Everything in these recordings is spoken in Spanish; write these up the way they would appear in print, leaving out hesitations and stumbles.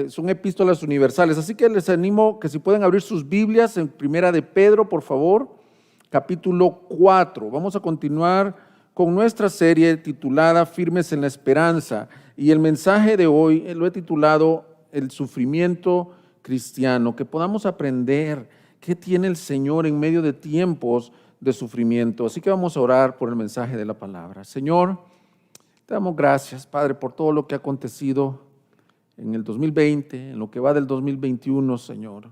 Son epístolas universales, así que les animo que si pueden abrir sus Biblias en Primera de Pedro, por favor, capítulo 4. Vamos a continuar con nuestra serie titulada Firmes en la Esperanza, y el mensaje de hoy lo he titulado El sufrimiento cristiano, que podamos aprender qué tiene el Señor en medio de tiempos de sufrimiento. Así que vamos a orar por el mensaje de la palabra. Señor, te damos gracias, Padre, por todo lo que ha acontecido en el 2020, en lo que va del 2021, Señor,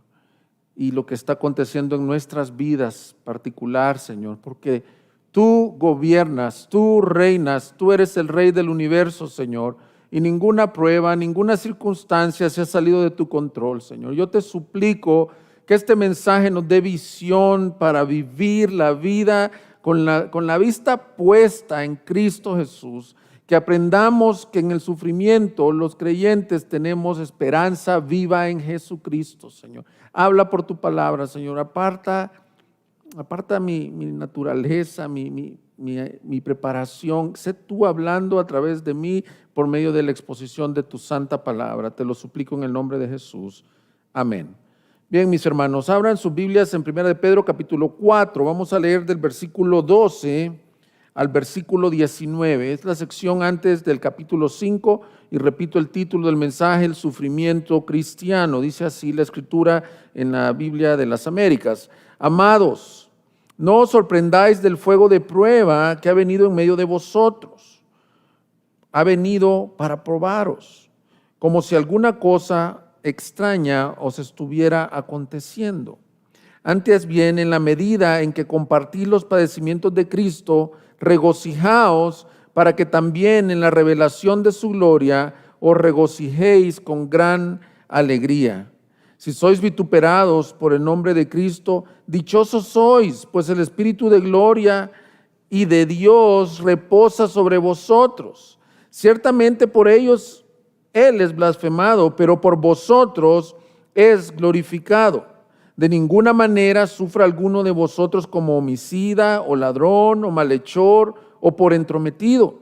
y lo que está aconteciendo en nuestras vidas particular, Señor, porque tú gobiernas, tú reinas, tú eres el Rey del universo, Señor, y ninguna prueba, ninguna circunstancia se ha salido de tu control, Señor. Yo te suplico que este mensaje nos dé visión para vivir la vida con la vista puesta en Cristo Jesús, que aprendamos que en el sufrimiento los creyentes tenemos esperanza viva en Jesucristo, Señor. Habla por tu palabra, Señor. Aparta mi naturaleza, mi preparación. Sé tú hablando a través de mí por medio de la exposición de tu santa palabra. Te lo suplico en el nombre de Jesús. Amén. Bien, mis hermanos, abran sus Biblias en 1 de Pedro capítulo 4. Vamos a leer del versículo 12 al versículo 19. Es la sección antes del capítulo 5 y repito el título del mensaje, el sufrimiento cristiano. Dice así la escritura en la Biblia de las Américas. Amados, no os sorprendáis del fuego de prueba que ha venido en medio de vosotros. Ha venido para probaros, como si alguna cosa extraña os estuviera aconteciendo. Antes bien, en la medida en que compartís los padecimientos de Cristo, regocijaos para que también en la revelación de su gloria os regocijéis con gran alegría. Si sois vituperados por el nombre de Cristo, dichosos sois, pues el Espíritu de gloria y de Dios reposa sobre vosotros. Ciertamente por ellos Él es blasfemado, pero por vosotros es glorificado. De ninguna manera sufra alguno de vosotros como homicida o ladrón o malhechor o por entrometido.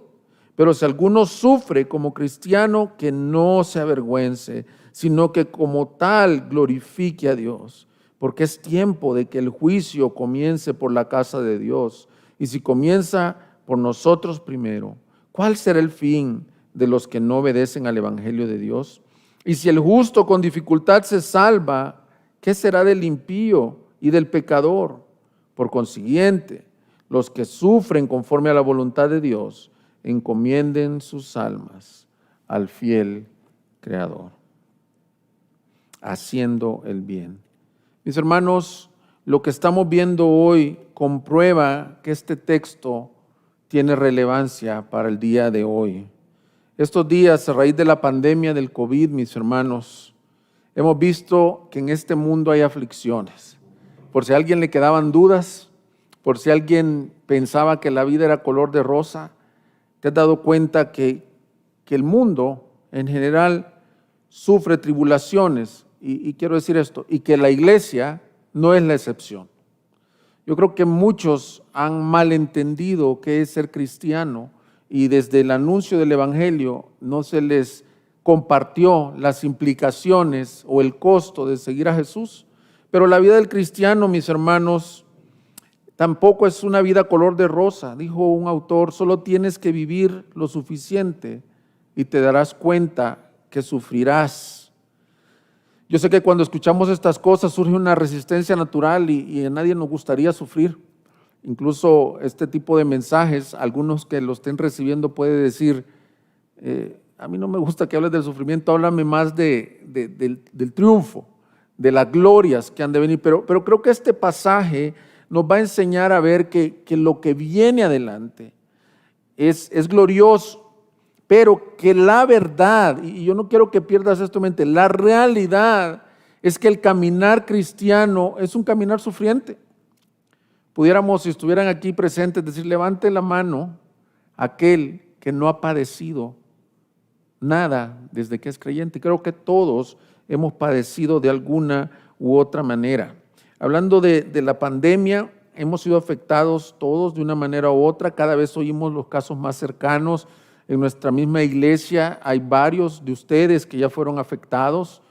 Pero si alguno sufre como cristiano, que no se avergüence, sino que como tal glorifique a Dios. Porque es tiempo de que el juicio comience por la casa de Dios. Y si comienza por nosotros primero, ¿cuál será el fin de los que no obedecen al evangelio de Dios? Y si el justo con dificultad se salva, ¿qué será del impío y del pecador? Por consiguiente, los que sufren conforme a la voluntad de Dios, encomienden sus almas al fiel Creador, haciendo el bien. Mis hermanos, lo que estamos viendo hoy comprueba que este texto tiene relevancia para el día de hoy. Estos días, a raíz de la pandemia del COVID, mis hermanos, hemos visto que en este mundo hay aflicciones. Por si a alguien le quedaban dudas, por si alguien pensaba que la vida era color de rosa, te has dado cuenta que el mundo en general sufre tribulaciones, y quiero decir esto, y que la iglesia no es la excepción. Yo creo que muchos han malentendido qué es ser cristiano, y desde el anuncio del evangelio no se les compartió las implicaciones o el costo de seguir a Jesús. Pero la vida del cristiano, mis hermanos, tampoco es una vida color de rosa. Dijo un autor, solo tienes que vivir lo suficiente y te darás cuenta que sufrirás. Yo sé que cuando escuchamos estas cosas surge una resistencia natural y a nadie nos gustaría sufrir. Incluso este tipo de mensajes, algunos que lo estén recibiendo puede decir, a mí no me gusta que hables del sufrimiento, háblame más del triunfo, de las glorias que han de venir. Pero creo que este pasaje nos va a enseñar a ver que lo que viene adelante es glorioso, pero que la verdad, y yo no quiero que pierdas esto en mente, la realidad es que el caminar cristiano es un caminar sufriente. Pudiéramos, si estuvieran aquí presentes, decir, levante la mano aquel que no ha padecido nada desde que es creyente. Creo que todos hemos padecido de alguna u otra manera. Hablando de la pandemia, hemos sido afectados todos de una manera u otra. Cada vez oímos los casos más cercanos. En nuestra misma iglesia hay varios de ustedes que ya fueron afectados.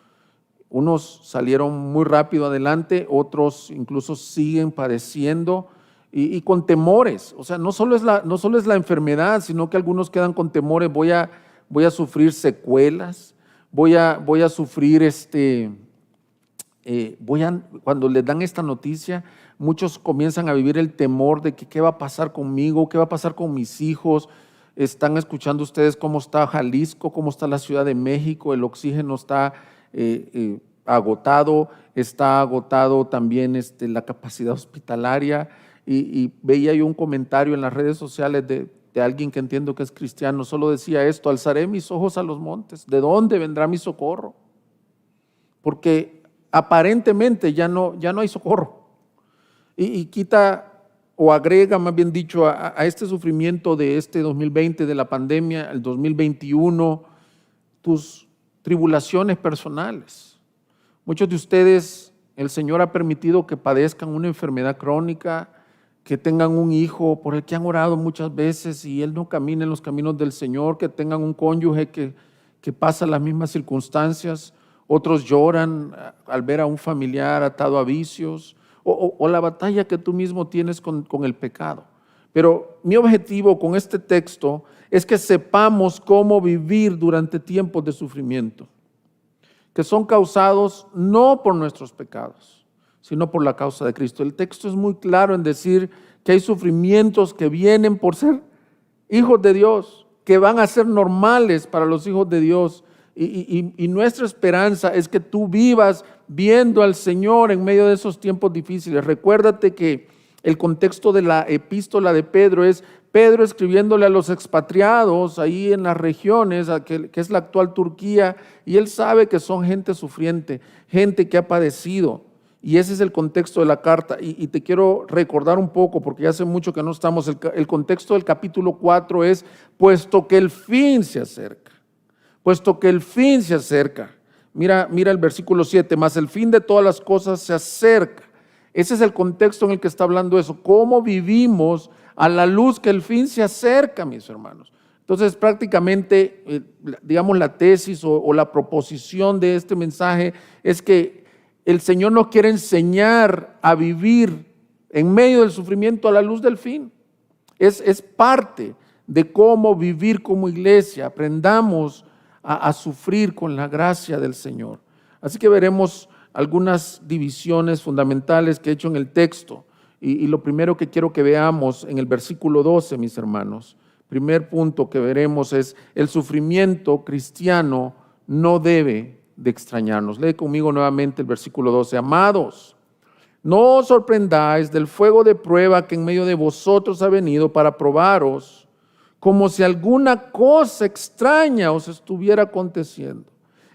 Unos salieron muy rápido adelante, otros incluso siguen padeciendo y con temores. O sea, no solo es la enfermedad, sino que algunos quedan con temores. Voy a sufrir secuelas, voy a sufrir cuando les dan esta noticia, muchos comienzan a vivir el temor de que qué va a pasar conmigo, qué va a pasar con mis hijos. Están escuchando ustedes cómo está Jalisco, cómo está la Ciudad de México, el oxígeno está agotado, está agotado también la capacidad hospitalaria. Y veía yo un comentario en las redes sociales de alguien que entiendo que es cristiano, solo decía esto: alzaré mis ojos a los montes, ¿de dónde vendrá mi socorro? Porque aparentemente ya no hay socorro. Y quita o agrega, más bien dicho, a este sufrimiento de este 2020, de la pandemia, el 2021, tus tribulaciones personales. Muchos de ustedes, el Señor ha permitido que padezcan una enfermedad crónica, que tengan un hijo por el que han orado muchas veces y él no camina en los caminos del Señor, que tengan un cónyuge que pasa las mismas circunstancias. Otros lloran al ver a un familiar atado a vicios, o la batalla que tú mismo tienes con el pecado. Pero mi objetivo con este texto es que sepamos cómo vivir durante tiempos de sufrimiento, que son causados no por nuestros pecados, sino por la causa de Cristo. El texto es muy claro en decir que hay sufrimientos que vienen por ser hijos de Dios, que van a ser normales para los hijos de Dios. Y nuestra esperanza es que tú vivas viendo al Señor en medio de esos tiempos difíciles. Recuérdate que el contexto de la epístola de Pedro es Pedro escribiéndole a los expatriados ahí en las regiones, que es la actual Turquía, y él sabe que son gente sufriente, gente que ha padecido. Y ese es el contexto de la carta. Y te quiero recordar un poco, porque ya hace mucho que no estamos. El contexto del capítulo 4 es: puesto que el fin se acerca. Puesto que el fin se acerca. Mira el versículo 7, más el fin de todas las cosas se acerca. Ese es el contexto en el que está hablando eso. ¿Cómo vivimos a la luz que el fin se acerca, mis hermanos? Entonces, prácticamente, digamos, la tesis o la proposición de este mensaje es que el Señor nos quiere enseñar a vivir en medio del sufrimiento a la luz del fin. Es parte de cómo vivir como iglesia. Aprendamos a sufrir con la gracia del Señor. Así que veremos algunas divisiones fundamentales que he hecho en el texto. Y lo primero que quiero que veamos en el versículo 12, mis hermanos, primer punto que veremos es: el sufrimiento cristiano no debe de extrañarnos. Lee conmigo nuevamente el versículo 12. Amados, no os sorprendáis del fuego de prueba que en medio de vosotros ha venido para probaros, como si alguna cosa extraña os estuviera aconteciendo.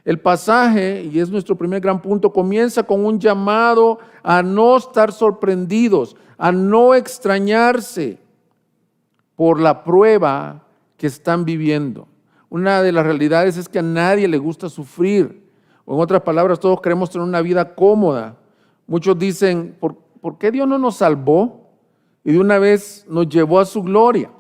El pasaje, y es nuestro primer gran punto, comienza con un llamado a no estar sorprendidos, a no extrañarse por la prueba que están viviendo. Una de las realidades es que a nadie le gusta sufrir, o en otras palabras, todos queremos tener una vida cómoda. Muchos dicen: ¿por qué Dios no nos salvó y de una vez nos llevó a su gloria,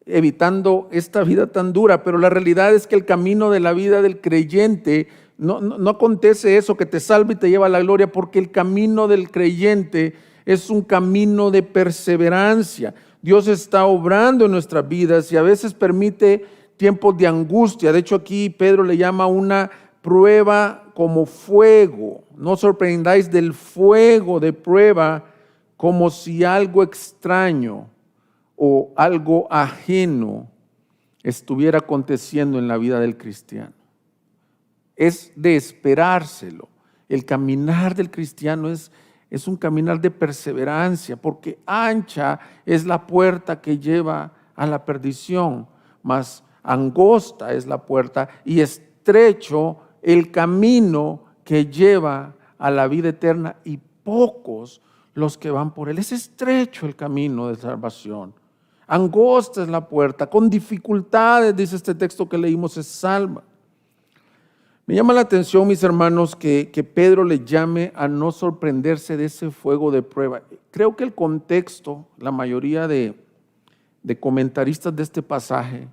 evitando esta vida tan dura? Pero la realidad es que el camino de la vida del creyente, no acontece eso, que te salva y te lleva a la gloria, porque el camino del creyente es un camino de perseverancia. Dios está obrando en nuestras vidas y a veces permite tiempos de angustia. De hecho, aquí Pedro le llama una prueba como fuego. No os sorprendáis del fuego de prueba como si algo extraño o algo ajeno estuviera aconteciendo en la vida del cristiano. Es de esperárselo. El caminar del cristiano es un caminar de perseverancia, porque ancha es la puerta que lleva a la perdición, mas angosta es la puerta y estrecho el camino que lleva a la vida eterna, y pocos los que van por él. Es estrecho el camino de salvación. Angosta es la puerta, con dificultades, dice este texto que leímos, se salva. Me llama la atención, mis hermanos, que Pedro le llame a no sorprenderse de ese fuego de prueba. Creo que el contexto, la mayoría de de comentaristas de este pasaje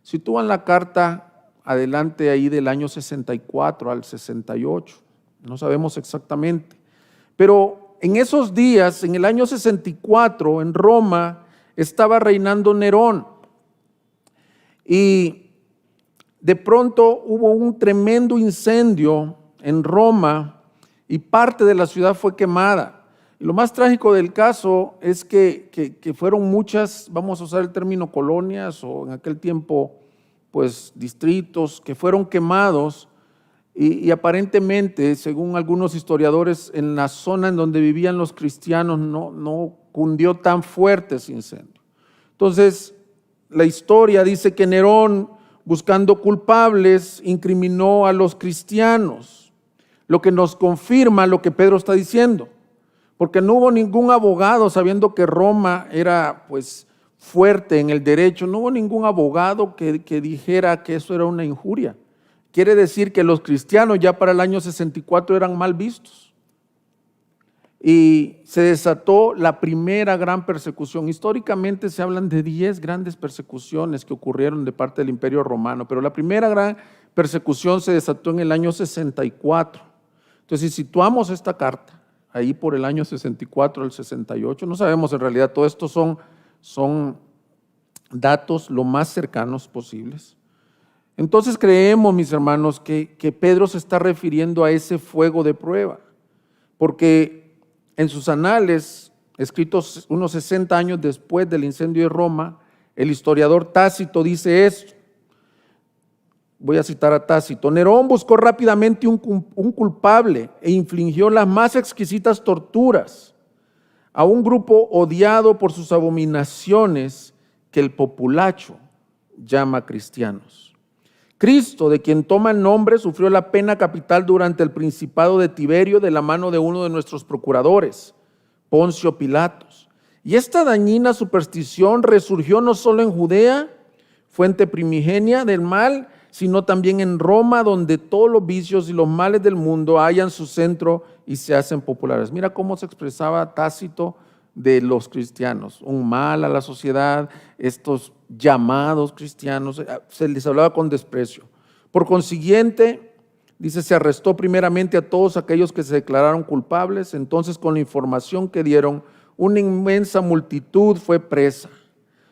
sitúan la carta adelante ahí del año 64 al 68, no sabemos exactamente, pero en esos días, en el año 64, en Roma, estaba reinando Nerón y de pronto hubo un tremendo incendio en Roma y parte de la ciudad fue quemada. Y lo más trágico del caso es que fueron muchas, vamos a usar el término colonias o en aquel tiempo pues distritos que fueron quemados y aparentemente, según algunos historiadores, en la zona en donde vivían los cristianos no cundió tan fuerte ese incendio. Entonces, la historia dice que Nerón, buscando culpables, incriminó a los cristianos, lo que nos confirma lo que Pedro está diciendo, porque no hubo ningún abogado, sabiendo que Roma era pues fuerte en el derecho, no hubo ningún abogado que dijera que eso era una injuria. Quiere decir que los cristianos ya para el año 64 eran mal vistos. Y se desató la primera gran persecución. Históricamente se hablan de 10 grandes persecuciones que ocurrieron de parte del Imperio Romano, pero la primera gran persecución se desató en el año 64. Entonces, si situamos esta carta ahí por el año 64 al 68, no sabemos en realidad, todo esto son datos lo más cercanos posibles. Entonces creemos, mis hermanos, que Pedro se está refiriendo a ese fuego de prueba, porque en sus anales, escritos unos 60 años después del incendio de Roma, el historiador Tácito dice esto. Voy a citar a Tácito. Nerón buscó rápidamente un culpable e infligió las más exquisitas torturas a un grupo odiado por sus abominaciones que el populacho llama cristianos. Cristo, de quien toma el nombre, sufrió la pena capital durante el principado de Tiberio de la mano de uno de nuestros procuradores, Poncio Pilatos. Y esta dañina superstición resurgió no solo en Judea, fuente primigenia del mal, sino también en Roma, donde todos los vicios y los males del mundo hallan su centro y se hacen populares. Mira cómo se expresaba Tácito de los cristianos, un mal a la sociedad, estos llamados cristianos, se les hablaba con desprecio. Por consiguiente, dice, se arrestó primeramente a todos aquellos que se declararon culpables, entonces con la información que dieron, una inmensa multitud fue presa,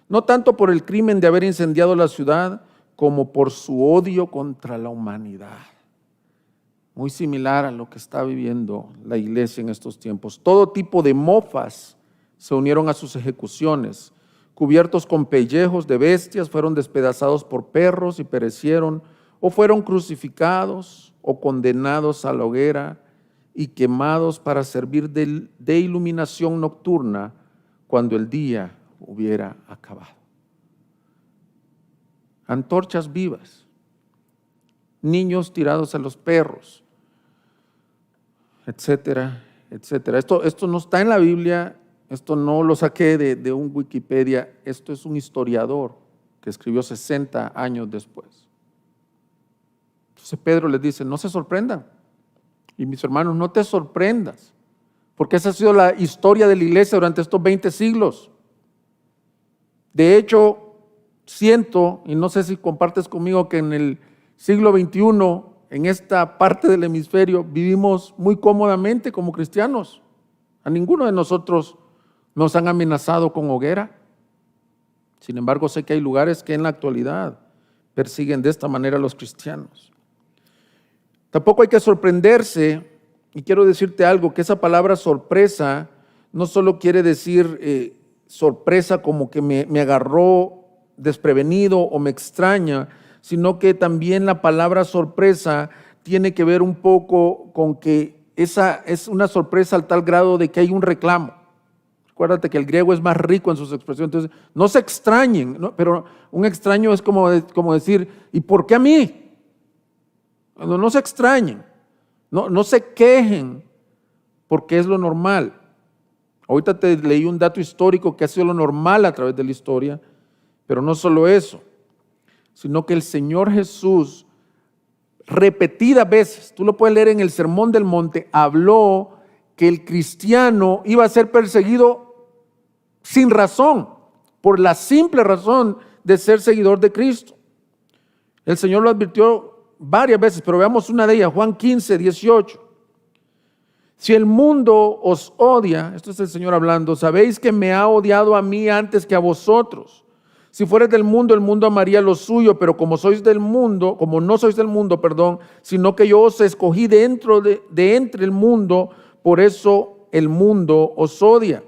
no tanto por el crimen de haber incendiado la ciudad, como por su odio contra la humanidad. Muy similar a lo que está viviendo la iglesia en estos tiempos. Todo tipo de mofas se unieron a sus ejecuciones, cubiertos con pellejos de bestias, fueron despedazados por perros y perecieron, o fueron crucificados o condenados a la hoguera y quemados para servir de iluminación nocturna cuando el día hubiera acabado. Antorchas vivas, niños tirados a los perros, etcétera, etcétera. Esto no está en la Biblia. Esto no lo saqué de un Wikipedia, esto es un historiador que escribió 60 años después. Entonces Pedro les dice, no se sorprendan. Y mis hermanos, no te sorprendas, porque esa ha sido la historia de la iglesia durante estos 20 siglos. De hecho, siento, y no sé si compartes conmigo, que en el siglo XXI, en esta parte del hemisferio, vivimos muy cómodamente como cristianos. A ninguno de nosotros nos han amenazado con hoguera. Sin embargo, sé que hay lugares que en la actualidad persiguen de esta manera a los cristianos. Tampoco hay que sorprenderse, y quiero decirte algo, que esa palabra sorpresa no solo quiere decir sorpresa como que me agarró desprevenido o me extraña, sino que también la palabra sorpresa tiene que ver un poco con que esa es una sorpresa al tal grado de que hay un reclamo. Acuérdate que el griego es más rico en sus expresiones, entonces no se extrañen, ¿no? Pero un extraño es como decir, ¿y por qué a mí? No se extrañen, no se quejen, porque es lo normal. Ahorita te leí un dato histórico que ha sido lo normal a través de la historia, pero no solo eso, sino que el Señor Jesús repetidas veces, tú lo puedes leer en el Sermón del Monte, habló que el cristiano iba a ser perseguido sin razón, por la simple razón de ser seguidor de Cristo. El Señor lo advirtió varias veces, pero veamos una de ellas, Juan 15, 18. Si el mundo os odia, esto es el Señor hablando, sabéis que me ha odiado a mí antes que a vosotros. Si fueres del mundo, el mundo amaría lo suyo, pero como sois del mundo, como no sois del mundo, sino que yo os escogí de entre el mundo, por eso el mundo os odia.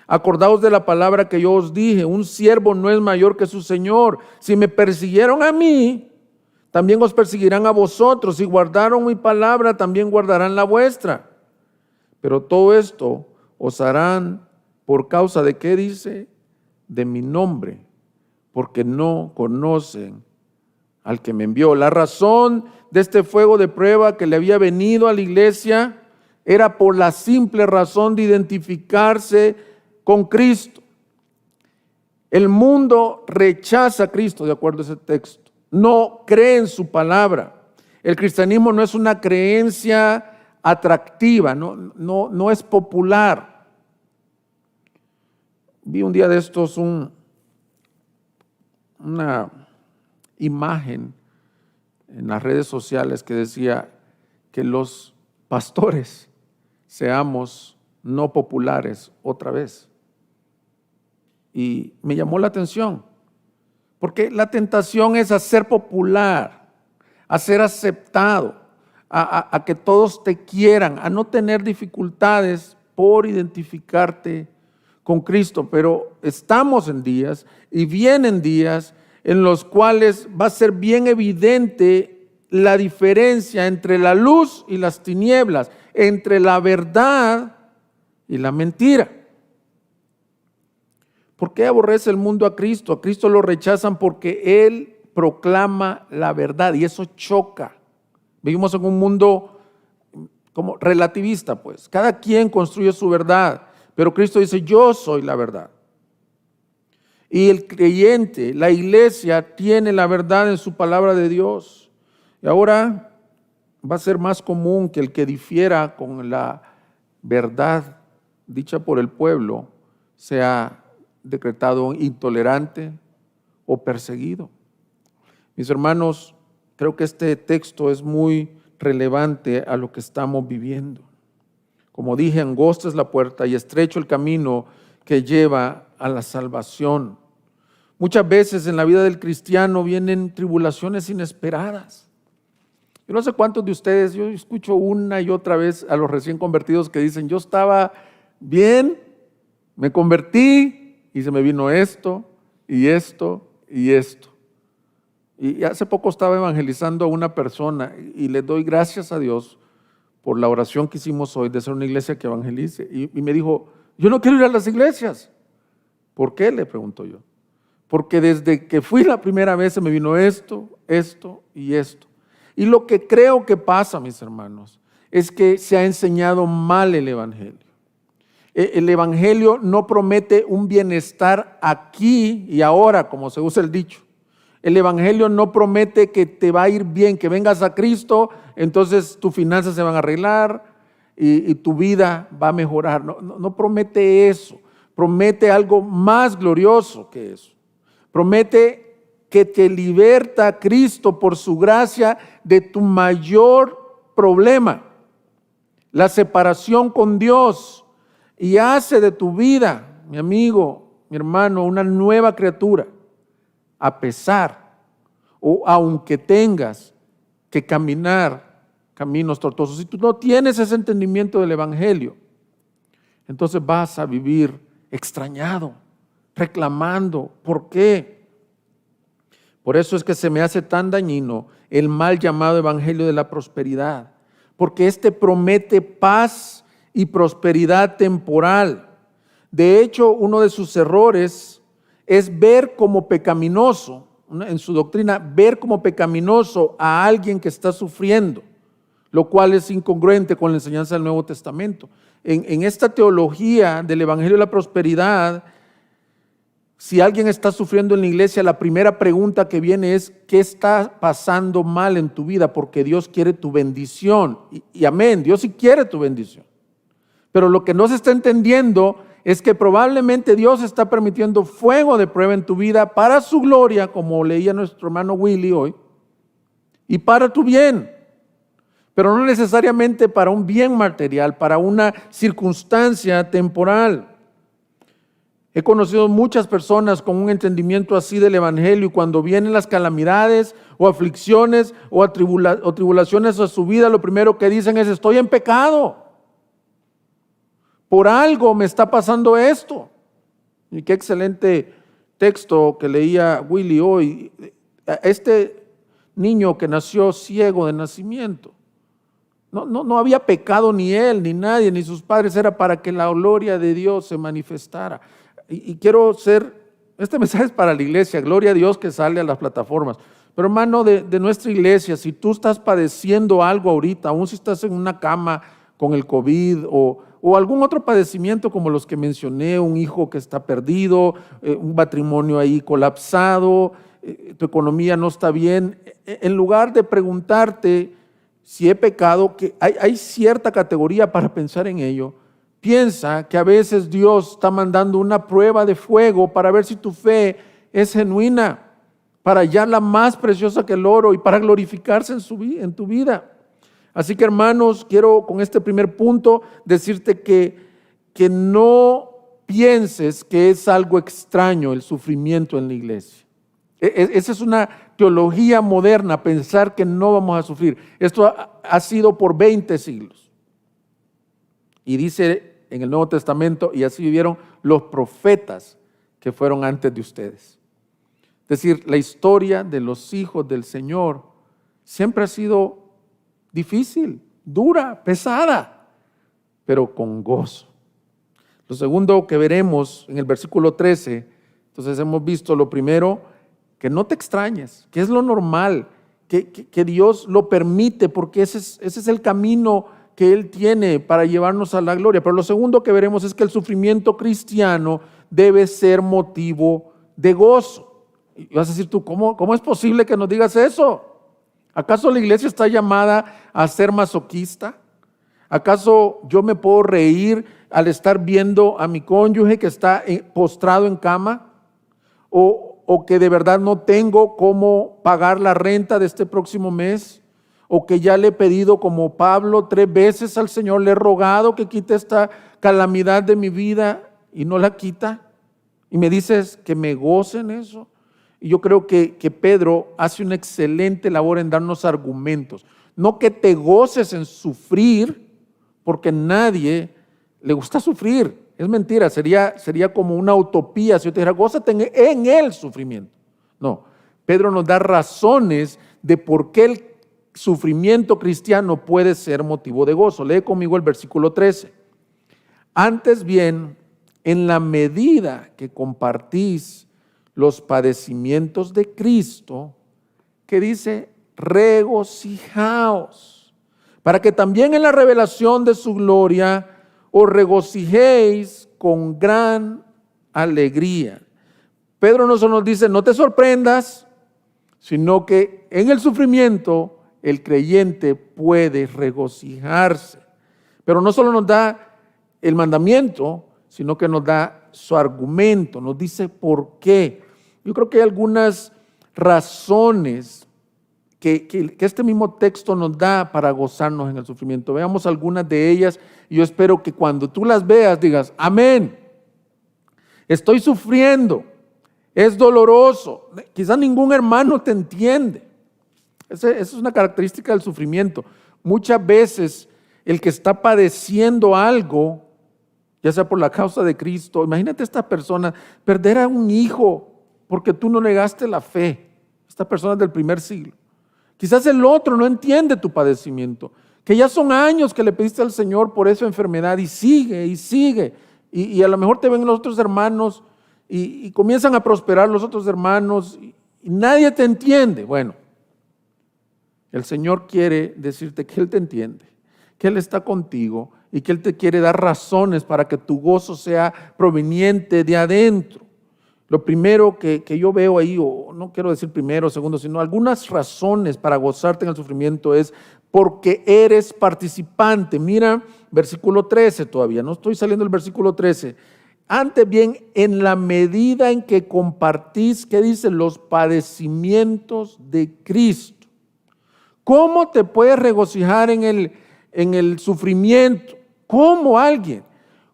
Acordaos de la palabra que yo os dije, un siervo no es mayor que su Señor. Si me persiguieron a mí, también os perseguirán a vosotros. Si guardaron mi palabra, también guardarán la vuestra. Pero todo esto os harán por causa de, ¿qué dice? De mi nombre, porque no conocen al que me envió. La razón de este fuego de prueba que le había venido a la iglesia era por la simple razón de identificarse con Cristo. El mundo rechaza a Cristo, de acuerdo a ese texto. No cree en su palabra. El cristianismo no es una creencia atractiva, no es popular. Vi un día de estos una imagen en las redes sociales que decía que los pastores seamos no populares otra vez. Y me llamó la atención, porque la tentación es a ser popular, a ser aceptado, a que todos te quieran, a no tener dificultades por identificarte con Cristo. Pero estamos en días y vienen días en los cuales va a ser bien evidente la diferencia entre la luz y las tinieblas, entre la verdad y la mentira. ¿Por qué aborrece el mundo a Cristo? A Cristo lo rechazan porque Él proclama la verdad y eso choca. Vivimos en un mundo como relativista, pues. Cada quien construye su verdad, pero Cristo dice, yo soy la verdad. Y el creyente, la iglesia, tiene la verdad en su palabra de Dios. Y ahora va a ser más común que el que difiera con la verdad dicha por el pueblo sea decretado intolerante o perseguido. Mis hermanos, creo que este texto es muy relevante a lo que estamos viviendo. Como dije, angosta es la puerta y estrecho el camino que lleva a la salvación. Muchas veces en la vida del cristiano vienen tribulaciones inesperadas. Yo no sé cuántos de ustedes, yo escucho una y otra vez a los recién convertidos que dicen, yo estaba bien, me convertí y se me vino esto y esto y esto. Y hace poco estaba evangelizando a una persona y le doy gracias a Dios por la oración que hicimos hoy de ser una iglesia que evangelice. Y me dijo, yo no quiero ir a las iglesias. ¿Por qué? Le pregunto yo. Porque desde que fui la primera vez se me vino esto, esto y esto. Y lo que creo que pasa, mis hermanos, es que se ha enseñado mal el evangelio. El evangelio no promete un bienestar aquí y ahora, como se usa el dicho. El evangelio no promete que te va a ir bien, que vengas a Cristo, entonces tus finanzas se van a arreglar y tu vida va a mejorar. No promete eso, promete algo más glorioso que eso. Promete que te liberta Cristo por su gracia de tu mayor problema, la separación con Dios, y hace de tu vida, mi amigo, mi hermano, una nueva criatura. A pesar o aunque tengas que caminar caminos tortuosos, si tú no tienes ese entendimiento del evangelio, entonces vas a vivir extrañado, reclamando. ¿Por qué? Por eso es que se me hace tan dañino el mal llamado evangelio de la prosperidad, porque este promete paz y prosperidad temporal. De hecho, uno de sus errores es ver como pecaminoso, en su doctrina, ver como pecaminoso a alguien que está sufriendo, lo cual es incongruente con la enseñanza del Nuevo Testamento. En esta teología del Evangelio de la Prosperidad, si alguien está sufriendo en la iglesia, la primera pregunta que viene es, ¿qué está pasando mal en tu vida? Porque Dios quiere tu bendición. Y amén, Dios sí quiere tu bendición. Pero lo que no se está entendiendo es que probablemente Dios está permitiendo fuego de prueba en tu vida para su gloria, como leía nuestro hermano Willy hoy, y para tu bien, pero no necesariamente para un bien material, para una circunstancia temporal. He conocido muchas personas con un entendimiento así del evangelio, y cuando vienen las calamidades o aflicciones o tribulaciones a su vida, lo primero que dicen es: estoy en pecado. Por algo me está pasando esto. Y qué excelente texto que leía Willy hoy. Este niño que nació ciego de nacimiento, no había pecado ni él, ni nadie, ni sus padres, era para que la gloria de Dios se manifestara. Y quiero este mensaje es para la iglesia, gloria a Dios que sale a las plataformas. Pero hermano, de nuestra iglesia, si tú estás padeciendo algo ahorita, aún si estás en una cama con el COVID o algún otro padecimiento como los que mencioné, un hijo que está perdido, un matrimonio ahí colapsado, tu economía no está bien, en lugar de preguntarte si he pecado, que hay cierta categoría para pensar en ello, piensa que a veces Dios está mandando una prueba de fuego para ver si tu fe es genuina, para hallarla más preciosa que el oro y para glorificarse en tu vida. Así que hermanos, quiero con este primer punto decirte que no pienses que es algo extraño el sufrimiento en la iglesia. Esa es una teología moderna, pensar que no vamos a sufrir. Esto ha sido por 20 siglos. Y dice en el Nuevo Testamento, y así vivieron los profetas que fueron antes de ustedes. Es decir, la historia de los hijos del Señor siempre ha sido difícil, dura, pesada, pero con gozo. Lo segundo que veremos en el versículo 13, entonces hemos visto lo primero, que no te extrañes, que es lo normal, que Dios lo permite, porque ese es el camino que Él tiene para llevarnos a la gloria. Pero lo segundo que veremos es que el sufrimiento cristiano debe ser motivo de gozo. Y vas a decir tú, ¿cómo es posible que nos digas eso? ¿Acaso la iglesia está llamada a ser masoquista? ¿Acaso yo me puedo reír al estar viendo a mi cónyuge que está postrado en cama? ¿O que de verdad no tengo cómo pagar la renta de este próximo mes? ¿O que ya le he pedido, como Pablo, 3 veces al Señor, le he rogado que quite esta calamidad de mi vida y no la quita? Y me dices que me goce en eso. Y yo creo que Pedro hace una excelente labor en darnos argumentos. No que te goces en sufrir, porque a nadie le gusta sufrir. Es mentira, sería como una utopía si yo te dijera, gózate en el sufrimiento. No, Pedro nos da razones de por qué el sufrimiento cristiano puede ser motivo de gozo. Lee conmigo el versículo 13. Antes bien, en la medida que compartís los padecimientos de Cristo, que dice, regocijaos, para que también en la revelación de su gloria os regocijéis con gran alegría. Pedro no solo nos dice, no te sorprendas, sino que en el sufrimiento el creyente puede regocijarse. Pero no solo nos da el mandamiento, sino que nos da su argumento, nos dice por qué. Yo creo que hay algunas razones que este mismo texto nos da para gozarnos en el sufrimiento. Veamos algunas de ellas y yo espero que cuando tú las veas digas, amén, estoy sufriendo, es doloroso. Quizás ningún hermano te entiende. Esa es una característica del sufrimiento. Muchas veces el que está padeciendo algo, ya sea por la causa de Cristo, imagínate esta persona, perder a un hijo porque tú no negaste la fe. Esta persona es del primer siglo. Quizás el otro no entiende tu padecimiento, que ya son años que le pediste al Señor por esa enfermedad y sigue y sigue. Y a lo mejor te ven los otros hermanos y comienzan a prosperar los otros hermanos y nadie te entiende. Bueno, el Señor quiere decirte que Él te entiende, que Él está contigo y que Él te quiere dar razones para que tu gozo sea proveniente de adentro. Lo primero que yo veo ahí, o no quiero decir primero, segundo, sino algunas razones para gozarte en el sufrimiento es porque eres participante. Mira, versículo 13 todavía, no estoy saliendo del versículo 13. Antes bien, en la medida en que compartís, ¿qué dice? Los padecimientos de Cristo. ¿Cómo te puedes regocijar en el sufrimiento? ¿Cómo alguien?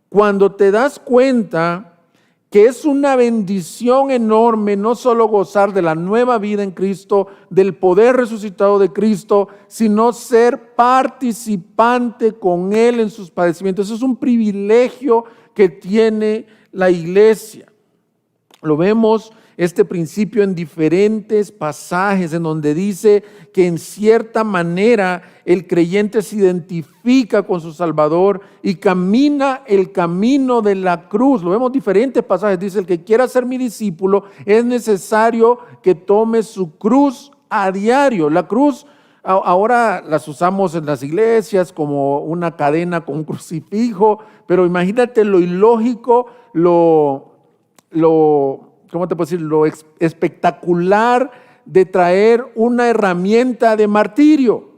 Cuando te das cuenta que es una bendición enorme no solo gozar de la nueva vida en Cristo, del poder resucitado de Cristo, sino ser participante con Él en sus padecimientos. Eso es un privilegio que tiene la iglesia. Lo vemos este principio en diferentes pasajes en donde dice que en cierta manera el creyente se identifica con su Salvador y camina el camino de la cruz. Lo vemos en diferentes pasajes. Dice, el que quiera ser mi discípulo es necesario que tome su cruz a diario. La cruz ahora las usamos en las iglesias como una cadena con un crucifijo, pero imagínate lo ilógico, ¿cómo te puedo decir? Lo espectacular de traer una herramienta de martirio.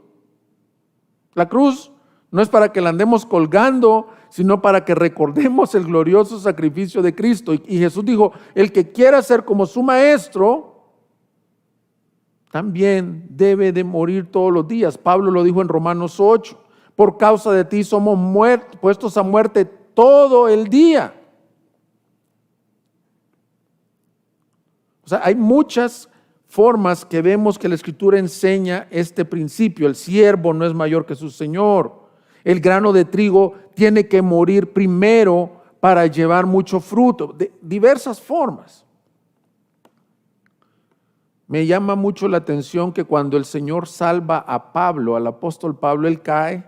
La cruz no es para que la andemos colgando, sino para que recordemos el glorioso sacrificio de Cristo. Y Jesús dijo, el que quiera ser como su maestro, también debe de morir todos los días. Pablo lo dijo en Romanos 8, por causa de ti somos puestos a muerte todo el día. O sea, hay muchas formas que vemos que la Escritura enseña este principio. El siervo no es mayor que su Señor. El grano de trigo tiene que morir primero para llevar mucho fruto. De diversas formas. Me llama mucho la atención que cuando el Señor salva a Pablo, al apóstol Pablo, él cae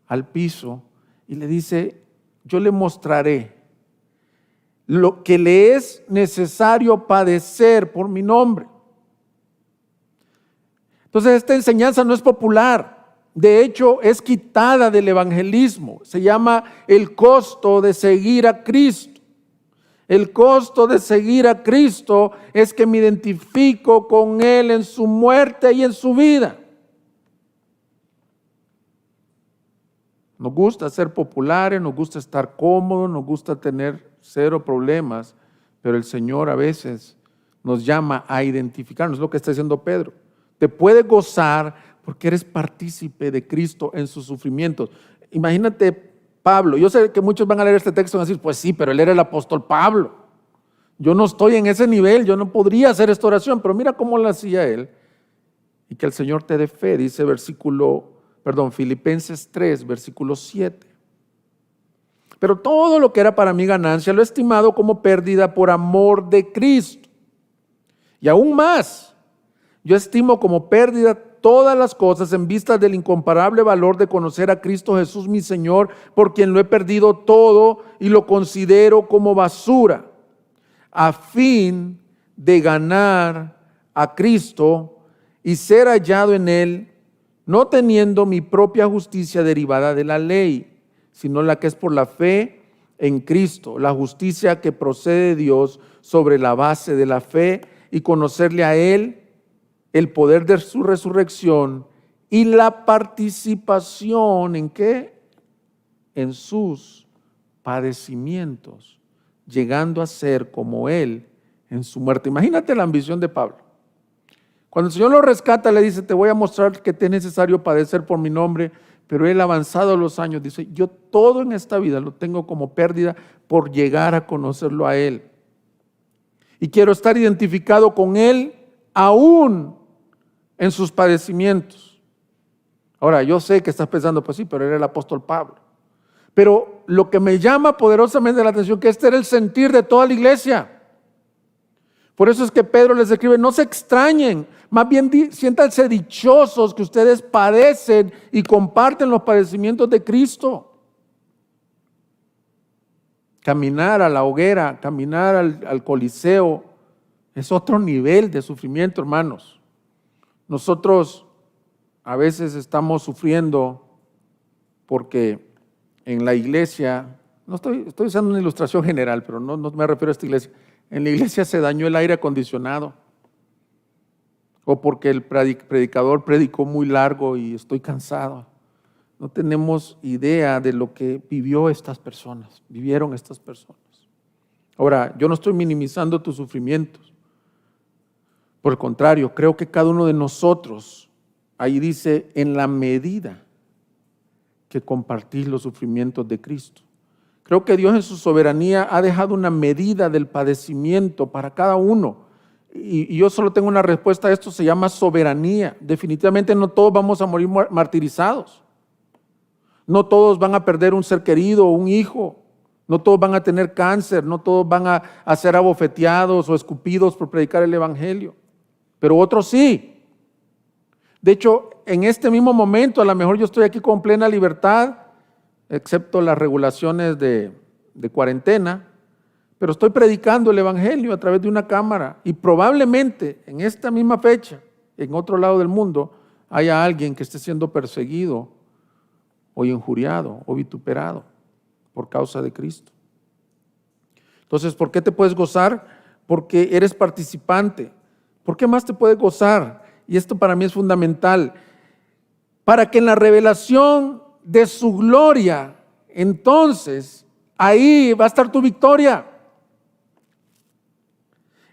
al piso y le dice, yo le mostraré lo que le es necesario padecer por mi nombre. Entonces esta enseñanza no es popular, de hecho es quitada del evangelismo, se llama el costo de seguir a Cristo. El costo de seguir a Cristo es que me identifico con Él en su muerte y en su vida. Nos gusta ser populares, nos gusta estar cómodos, nos gusta tener cero problemas, pero el Señor a veces nos llama a identificarnos, es lo que está diciendo Pedro. Te puedes gozar porque eres partícipe de Cristo en sus sufrimientos. Imagínate Pablo, yo sé que muchos van a leer este texto y van a decir, pues sí, pero él era el apóstol Pablo. Yo no estoy en ese nivel, yo no podría hacer esta oración, pero mira cómo la hacía él. Y que el Señor te dé fe, dice Filipenses 3, versículo 7. Pero todo lo que era para mí ganancia lo he estimado como pérdida por amor de Cristo. Y aún más, yo estimo como pérdida todas las cosas en vista del incomparable valor de conocer a Cristo Jesús mi Señor, por quien lo he perdido todo y lo considero como basura, a fin de ganar a Cristo y ser hallado en Él, no teniendo mi propia justicia derivada de la ley, sino la que es por la fe en Cristo, la justicia que procede de Dios sobre la base de la fe y conocerle a Él, el poder de su resurrección y la participación ¿en qué? En sus padecimientos, llegando a ser como Él en su muerte. Imagínate la ambición de Pablo. Cuando el Señor lo rescata, le dice, te voy a mostrar que te es necesario padecer por mi nombre, pero él avanzado los años dice, yo todo en esta vida lo tengo como pérdida por llegar a conocerlo a Él. Y quiero estar identificado con Él aún en sus padecimientos. Ahora, yo sé que estás pensando, pues sí, pero era el apóstol Pablo. Pero lo que me llama poderosamente la atención, que este era el sentir de toda la iglesia. Por eso es que Pedro les escribe, no se extrañen, más bien siéntanse dichosos que ustedes padecen y comparten los padecimientos de Cristo. Caminar a la hoguera, caminar al Coliseo, es otro nivel de sufrimiento, hermanos. Nosotros a veces estamos sufriendo porque en la iglesia, estoy usando una ilustración general, pero no me refiero a esta iglesia. en la iglesia se dañó el aire acondicionado, o porque el predicador predicó muy largo y estoy cansado. No tenemos idea de lo que vivieron estas personas. Ahora, yo no estoy minimizando tus sufrimientos. Por el contrario, creo que cada uno de nosotros, ahí dice, en la medida que compartís los sufrimientos de Cristo. Creo que Dios en su soberanía ha dejado una medida del padecimiento para cada uno. Y yo solo tengo una respuesta a esto, se llama soberanía. Definitivamente no todos vamos a morir martirizados. No todos van a perder un ser querido o un hijo. No todos van a tener cáncer. No todos van a ser abofeteados o escupidos por predicar el evangelio. Pero otros sí. De hecho, en este mismo momento, a lo mejor yo estoy aquí con plena libertad, excepto las regulaciones de cuarentena, pero estoy predicando el evangelio a través de una cámara y probablemente en esta misma fecha, en otro lado del mundo, haya alguien que esté siendo perseguido o injuriado o vituperado por causa de Cristo. Entonces, ¿por qué te puedes gozar? Porque eres participante. ¿Por qué más te puedes gozar? Y esto para mí es fundamental. Para que en la revelación de su gloria, entonces, ahí va a estar tu victoria.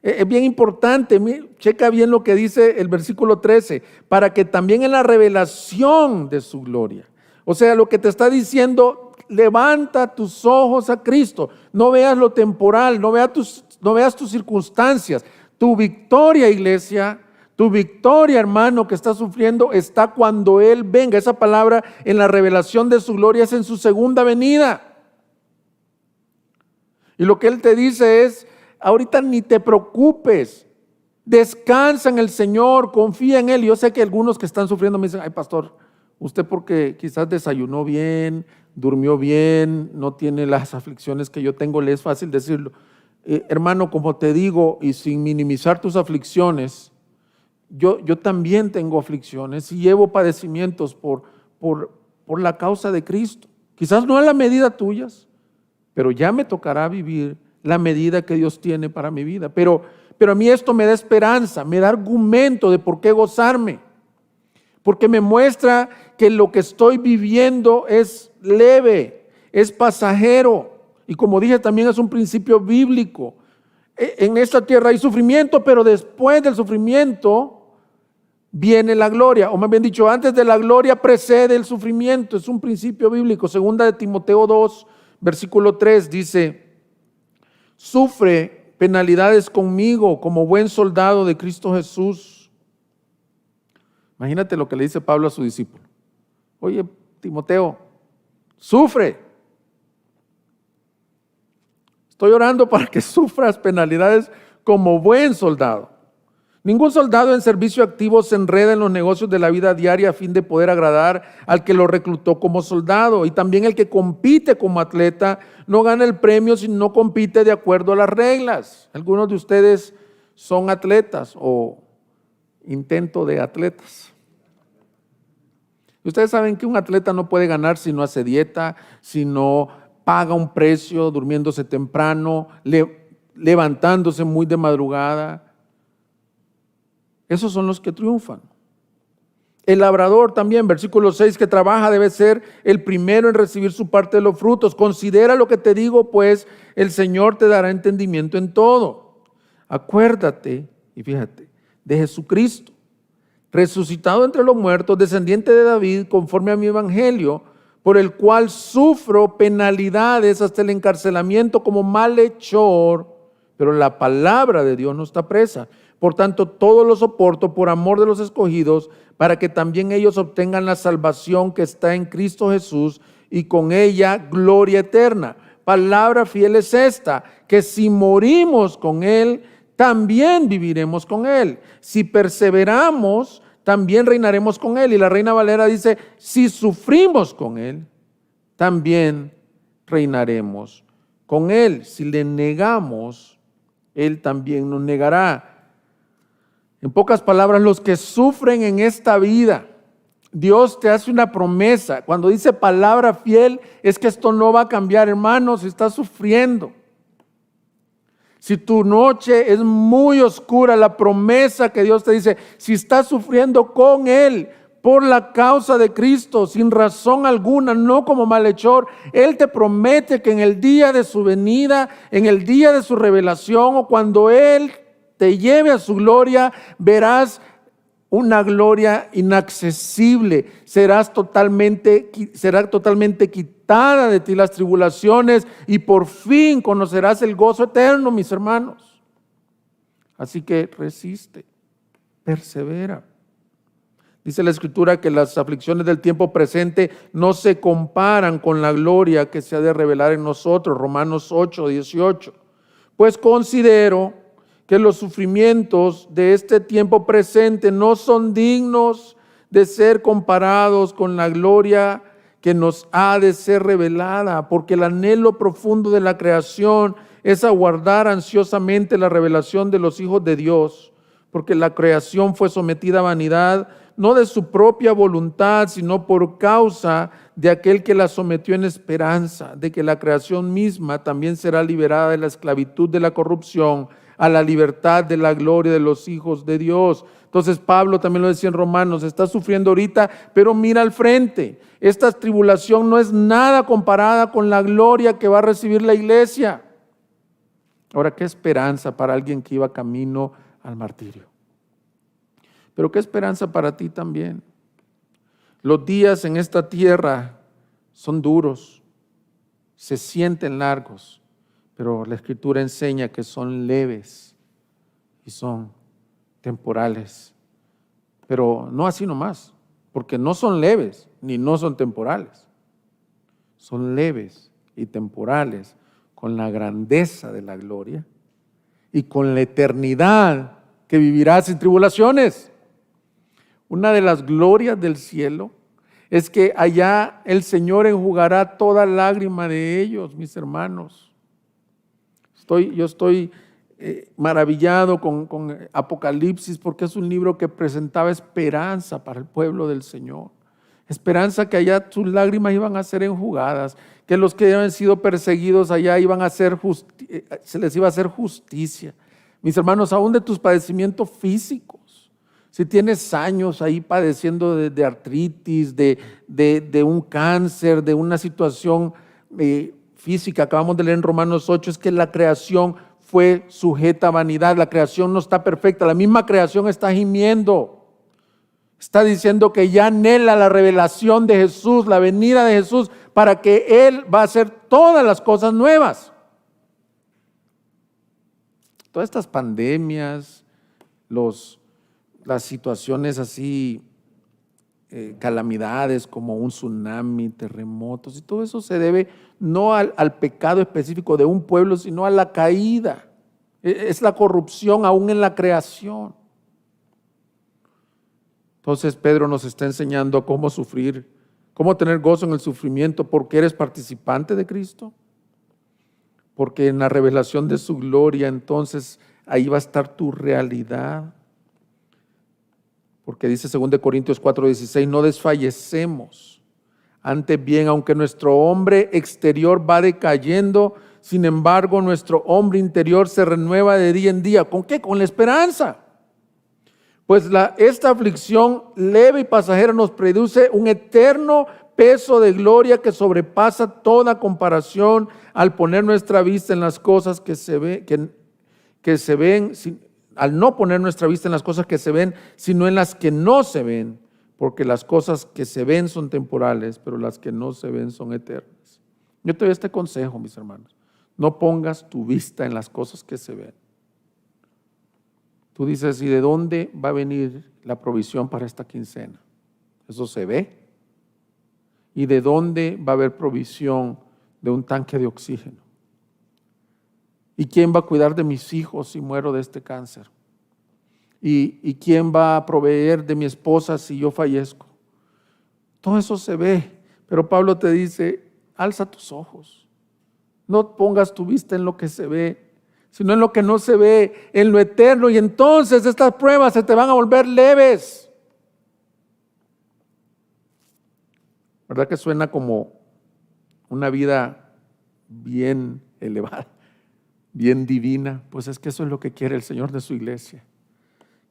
Es bien importante, checa bien lo que dice el versículo 13, para que también en la revelación de su gloria, o sea, lo que te está diciendo, levanta tus ojos a Cristo, no veas lo temporal, no veas tus circunstancias, tu victoria, iglesia, tu victoria, hermano, que está sufriendo, está cuando Él venga. Esa palabra en la revelación de su gloria es en su segunda venida. Y lo que Él te dice es, ahorita ni te preocupes, descansa en el Señor, confía en Él. Yo sé que algunos que están sufriendo me dicen, ay pastor, usted porque quizás desayunó bien, durmió bien, no tiene las aflicciones que yo tengo, le es fácil decirlo. Hermano, como te digo, y sin minimizar tus aflicciones, yo también tengo aflicciones y llevo padecimientos por la causa de Cristo. Quizás no a la medida tuyas, pero ya me tocará vivir la medida que Dios tiene para mi vida. Pero a mí esto me da esperanza, me da argumento de por qué gozarme. Porque me muestra que lo que estoy viviendo es leve, es pasajero. Y como dije, también es un principio bíblico. En esta tierra hay sufrimiento, pero después del sufrimiento viene la gloria. O más bien dicho, antes de la gloria precede el sufrimiento. Es un principio bíblico. Segunda de Timoteo 2, versículo 3 dice, sufre penalidades conmigo como buen soldado de Cristo Jesús. Imagínate lo que le dice Pablo a su discípulo. Oye, Timoteo, sufre. Estoy orando para que sufras penalidades como buen soldado. Ningún soldado en servicio activo se enreda en los negocios de la vida diaria a fin de poder agradar al que lo reclutó como soldado. Y también el que compite como atleta no gana el premio si no compite de acuerdo a las reglas. Algunos de ustedes son atletas o intento de atletas. Ustedes saben que un atleta no puede ganar si no hace dieta, si no paga un precio, durmiéndose temprano, levantándose muy de madrugada. Esos son los que triunfan. El labrador también, versículo 6, que trabaja debe ser el primero en recibir su parte de los frutos. Considera lo que te digo, pues el Señor te dará entendimiento en todo. Acuérdate, y fíjate, de Jesucristo, resucitado entre los muertos, descendiente de David, conforme a mi evangelio, por el cual sufro penalidades hasta el encarcelamiento como malhechor, pero la palabra de Dios no está presa. Por tanto, todo lo soporto por amor de los escogidos, para que también ellos obtengan la salvación que está en Cristo Jesús y con ella gloria eterna. Palabra fiel es esta, que si morimos con Él, también viviremos con Él. Si perseveramos, también reinaremos con Él. Y la Reina Valera dice, si sufrimos con Él, también reinaremos con Él. Si le negamos, Él también nos negará. En pocas palabras, los que sufren en esta vida, Dios te hace una promesa. Cuando dice palabra fiel, es que esto no va a cambiar, hermano, si estás sufriendo. Si tu noche es muy oscura, la promesa que Dios te dice, si estás sufriendo con Él por la causa de Cristo, sin razón alguna, no como malhechor, Él te promete que en el día de su venida, en el día de su revelación o cuando Él te lleve a su gloria, verás una gloria inaccesible. Será totalmente quitada de ti las tribulaciones y por fin conocerás el gozo eterno, mis hermanos. Así que resiste, persevera. Dice la Escritura que las aflicciones del tiempo presente no se comparan con la gloria que se ha de revelar en nosotros. Romanos 8:18. Pues considero que los sufrimientos de este tiempo presente no son dignos de ser comparados con la gloria que nos ha de ser revelada, porque el anhelo profundo de la creación es aguardar ansiosamente la revelación de los hijos de Dios, porque la creación fue sometida a vanidad, no de su propia voluntad, sino por causa de aquel que la sometió en esperanza, de que la creación misma también será liberada de la esclavitud de la corrupción a la libertad de la gloria de los hijos de Dios. Entonces Pablo también lo decía en Romanos, está sufriendo ahorita, pero mira al frente. Esta tribulación no es nada comparada con la gloria que va a recibir la iglesia. Ahora, qué esperanza para alguien que iba camino al martirio. Pero qué esperanza para ti también. Los días en esta tierra son duros, se sienten largos, pero la Escritura enseña que son leves y son temporales. Pero no así nomás, porque no son leves ni no son temporales. Son leves y temporales con la grandeza de la gloria y con la eternidad que vivirás sin tribulaciones. Una de las glorias del cielo es que allá el Señor enjugará toda lágrima de ellos, mis hermanos. Yo estoy maravillado con Apocalipsis porque es un libro que presentaba esperanza para el pueblo del Señor. Esperanza que allá sus lágrimas iban a ser enjugadas, que los que habían sido perseguidos allá iban a ser se les iba a hacer justicia. Mis hermanos, aún de tus padecimientos físicos. Si tienes años ahí padeciendo de artritis, de un cáncer, de una situación física, acabamos de leer en Romanos 8, es que la creación fue sujeta a vanidad, la creación no está perfecta, la misma creación está gimiendo, está diciendo que ya anhela la revelación de Jesús, la venida de Jesús, para que Él va a hacer todas las cosas nuevas. Todas estas pandemias, las situaciones así, calamidades como un tsunami, terremotos, y todo eso se debe no al pecado específico de un pueblo, sino a la caída. Es la corrupción aún en la creación. Entonces Pedro nos está enseñando cómo sufrir, cómo tener gozo en el sufrimiento, porque eres participante de Cristo, porque en la revelación de su gloria entonces ahí va a estar tu realidad. Porque dice 2 Corintios 4:16, no desfallecemos. Antes bien, aunque nuestro hombre exterior va decayendo, sin embargo, nuestro hombre interior se renueva de día en día. ¿Con qué? Con la esperanza. Pues esta aflicción leve y pasajera nos produce un eterno peso de gloria que sobrepasa toda comparación al poner nuestra vista en las cosas que se ven, al no poner nuestra vista en las cosas que se ven, sino en las que no se ven, porque las cosas que se ven son temporales, pero las que no se ven son eternas. Yo te doy este consejo, mis hermanos, no pongas tu vista en las cosas que se ven. Tú dices, ¿y de dónde va a venir la provisión para esta quincena? Eso se ve. ¿Y de dónde va a haber provisión de un tanque de oxígeno? ¿Y quién va a cuidar de mis hijos si muero de este cáncer? ¿Y quién va a proveer de mi esposa si yo fallezco? Todo eso se ve, pero Pablo te dice, alza tus ojos. No pongas tu vista en lo que se ve, sino en lo que no se ve, en lo eterno. Y entonces estas pruebas se te van a volver leves. ¿Verdad que suena como una vida bien elevada? bien divina. Pues es que eso es lo que quiere el Señor de su iglesia,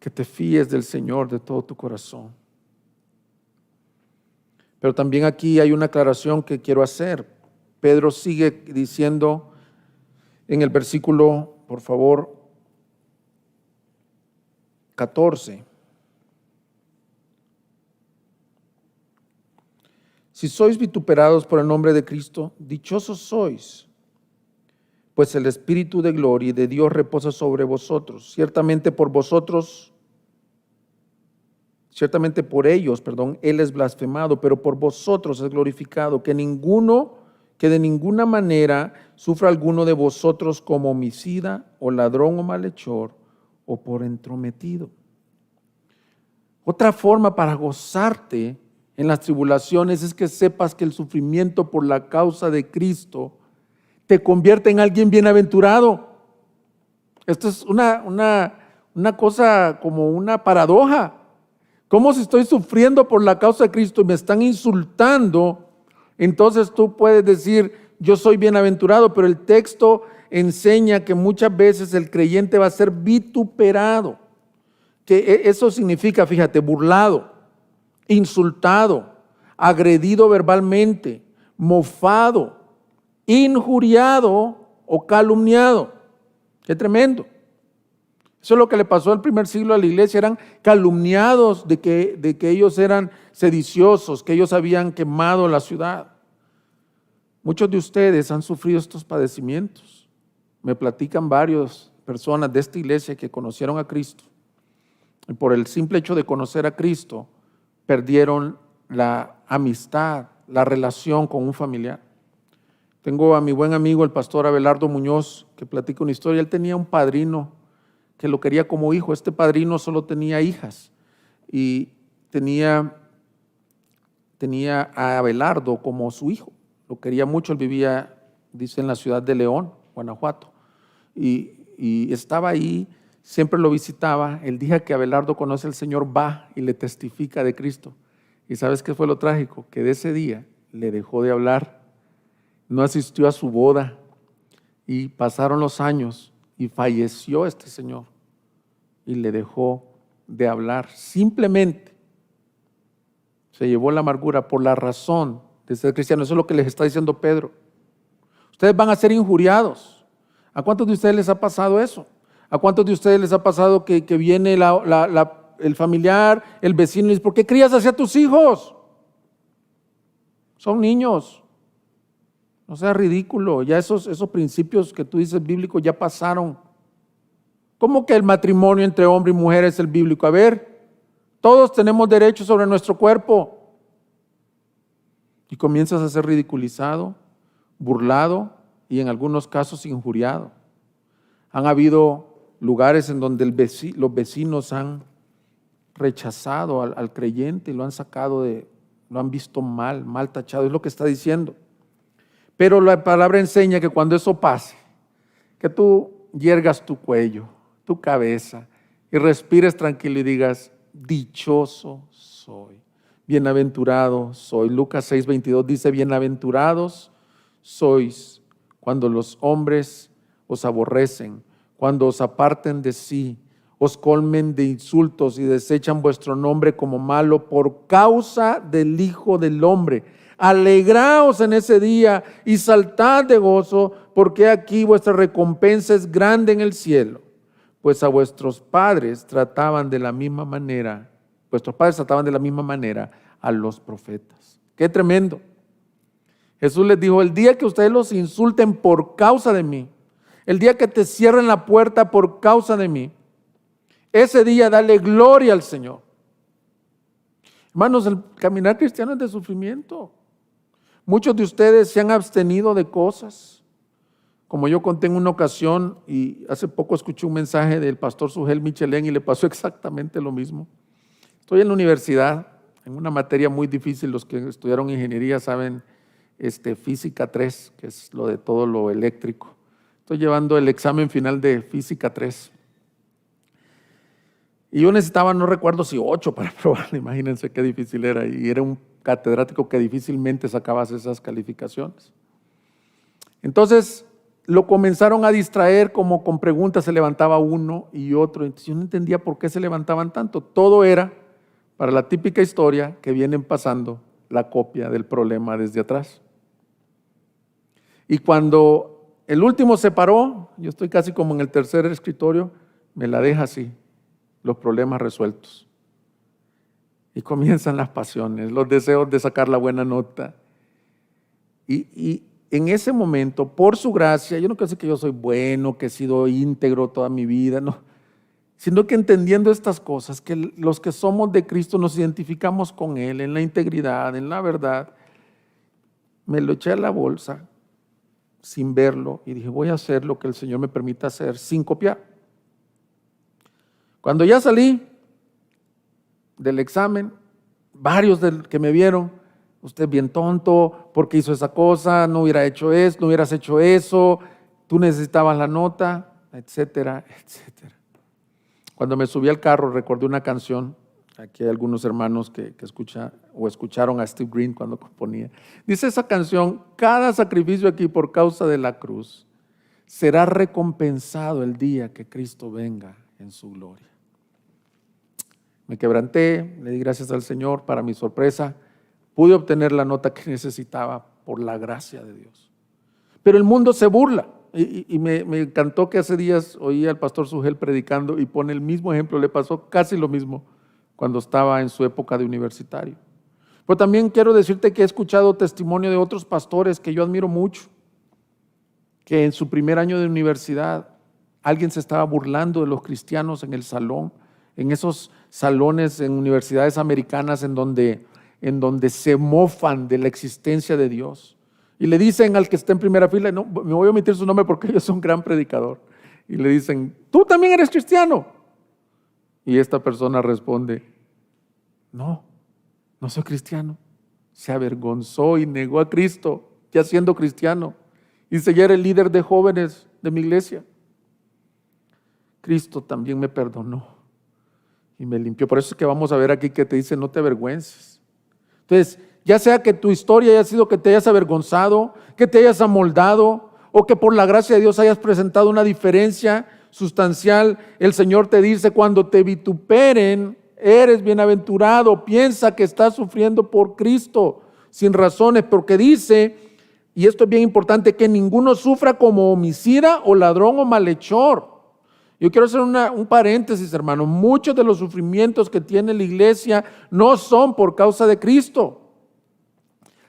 que te fíes del Señor de todo tu corazón. Pero también aquí hay una aclaración que quiero hacer. Pedro sigue diciendo en el versículo, por favor, 14. Si sois vituperados por el nombre de Cristo, dichosos sois, pues el Espíritu de gloria y de Dios reposa sobre vosotros. Ciertamente por ellos, Él es blasfemado, pero por vosotros es glorificado, que de ninguna manera sufra alguno de vosotros como homicida o ladrón o malhechor o por entrometido. Otra forma para gozarte en las tribulaciones es que sepas que el sufrimiento por la causa de Cristo te convierte en alguien bienaventurado. Esto es una cosa como una paradoja. ¿Cómo si estoy sufriendo por la causa de Cristo y me están insultando? Entonces tú puedes decir, yo soy bienaventurado, pero el texto enseña que muchas veces el creyente va a ser vituperado. Que eso significa, fíjate, burlado, insultado, agredido verbalmente, mofado, injuriado o calumniado. Qué tremendo. Eso es lo que le pasó al primer siglo a la iglesia. Eran calumniados de que ellos eran sediciosos, que ellos habían quemado la ciudad. Muchos de ustedes han sufrido estos padecimientos. Me platican varias personas de esta iglesia que conocieron a Cristo. Y por el simple hecho de conocer a Cristo, perdieron la amistad, la relación con un familiar. Tengo a mi buen amigo, el pastor Abelardo Muñoz, que platica una historia. Él tenía un padrino que lo quería como hijo. Este padrino solo tenía hijas y tenía a Abelardo como su hijo. Lo quería mucho. Él vivía, dice, en la ciudad de León, Guanajuato, y estaba ahí, siempre lo visitaba. El día que Abelardo conoce al Señor, va y le testifica de Cristo. ¿Y sabes qué fue lo trágico? Que de ese día le dejó de hablar, no asistió a su boda, y pasaron los años y falleció este señor y le dejó de hablar. Simplemente se llevó la amargura por la razón de ser cristiano. Eso es lo que les está diciendo Pedro. Ustedes van a ser injuriados. ¿A cuántos de ustedes les ha pasado eso? ¿A cuántos de ustedes les ha pasado que viene el familiar, el vecino y dice, ¿por qué crías así a tus hijos? Son niños. No sea ridículo. Ya esos principios que tú dices bíblicos ya pasaron. ¿Cómo que el matrimonio entre hombre y mujer es el bíblico? A ver, todos tenemos derechos sobre nuestro cuerpo. Y comienzas a ser ridiculizado, burlado y en algunos casos injuriado. Han habido lugares en donde los vecinos han rechazado al creyente y lo han sacado lo han visto mal tachado. Es lo que está diciendo. Pero la palabra enseña que cuando eso pase, que tú yergas tu cuello, tu cabeza y respires tranquilo y digas, dichoso soy, bienaventurado soy. Lucas 6:22 dice, bienaventurados sois cuando los hombres os aborrecen, cuando os aparten de sí, os colmen de insultos y desechan vuestro nombre como malo por causa del Hijo del Hombre. Alegraos en ese día y saltad de gozo, porque aquí vuestra recompensa es grande en el cielo. Pues a vuestros padres trataban de la misma manera, a los profetas. ¡Qué tremendo! Jesús les dijo, el día que ustedes los insulten por causa de mí, el día que te cierren la puerta por causa de mí, ese día dale gloria al Señor. Hermanos, el caminar cristiano es de sufrimiento. Muchos de ustedes se han abstenido de cosas. Como yo conté en una ocasión, y hace poco escuché un mensaje del pastor Sugel Michelén y le pasó exactamente lo mismo. Estoy en la universidad, en una materia muy difícil. Los que estudiaron ingeniería saben, física 3, que es lo de todo lo eléctrico. Estoy llevando el examen final de física 3. Y yo necesitaba, no recuerdo si 8 para probar, imagínense qué difícil era. Y era un catedrático que difícilmente sacabas esas calificaciones. Entonces, lo comenzaron a distraer como con preguntas, se levantaba uno y otro. Entonces yo no entendía por qué se levantaban tanto. Todo era para la típica historia que vienen pasando la copia del problema desde atrás. Y cuando el último se paró, yo estoy casi como en el tercer escritorio, me la deja así, los problemas resueltos. Y comienzan las pasiones, los deseos de sacar la buena nota. Y en ese momento, por su gracia, yo no quiero decir que yo soy bueno, que he sido íntegro toda mi vida, no, sino que entendiendo estas cosas, que los que somos de Cristo nos identificamos con Él en la integridad, en la verdad, me lo eché a la bolsa sin verlo y dije, voy a hacer lo que el Señor me permita hacer sin copiar. Cuando ya salí del examen, varios que me vieron, usted es bien tonto, ¿por qué hizo esa cosa? No hubiera hecho eso, no hubieras hecho eso, tú necesitabas la nota, etcétera, etcétera. Cuando me subí al carro recordé una canción, aquí hay algunos hermanos que escucharon a Steve Green cuando componía. Dice esa canción, cada sacrificio aquí por causa de la cruz será recompensado el día que Cristo venga en su gloria. Me quebranté, le di gracias al Señor, para mi sorpresa, pude obtener la nota que necesitaba por la gracia de Dios. Pero el mundo se burla y me encantó que hace días oí al pastor Sugel predicando y pone el mismo ejemplo, le pasó casi lo mismo cuando estaba en su época de universitario. Pero también quiero decirte que he escuchado testimonio de otros pastores que yo admiro mucho, que en su primer año de universidad alguien se estaba burlando de los cristianos en el salón, en esos salones en universidades americanas en donde se mofan de la existencia de Dios. Y le dicen al que está en primera fila, no, me voy a omitir su nombre porque yo soy un gran predicador. Y le dicen, ¿tú también eres cristiano? Y esta persona responde, no soy cristiano. Se avergonzó y negó a Cristo, ya siendo cristiano. Y dice, ya era el líder de jóvenes de mi iglesia. Cristo también me perdonó y me limpió. Por eso es que vamos a ver aquí que te dice, no te avergüences. Entonces, ya sea que tu historia haya sido que te hayas avergonzado, que te hayas amoldado, o que por la gracia de Dios hayas presentado una diferencia sustancial, el Señor te dice, cuando te vituperen, eres bienaventurado, piensa que estás sufriendo por Cristo, sin razones, porque dice, y esto es bien importante, que ninguno sufra como homicida o ladrón o malhechor. Yo quiero hacer un paréntesis, hermano. Muchos de los sufrimientos que tiene la iglesia no son por causa de Cristo,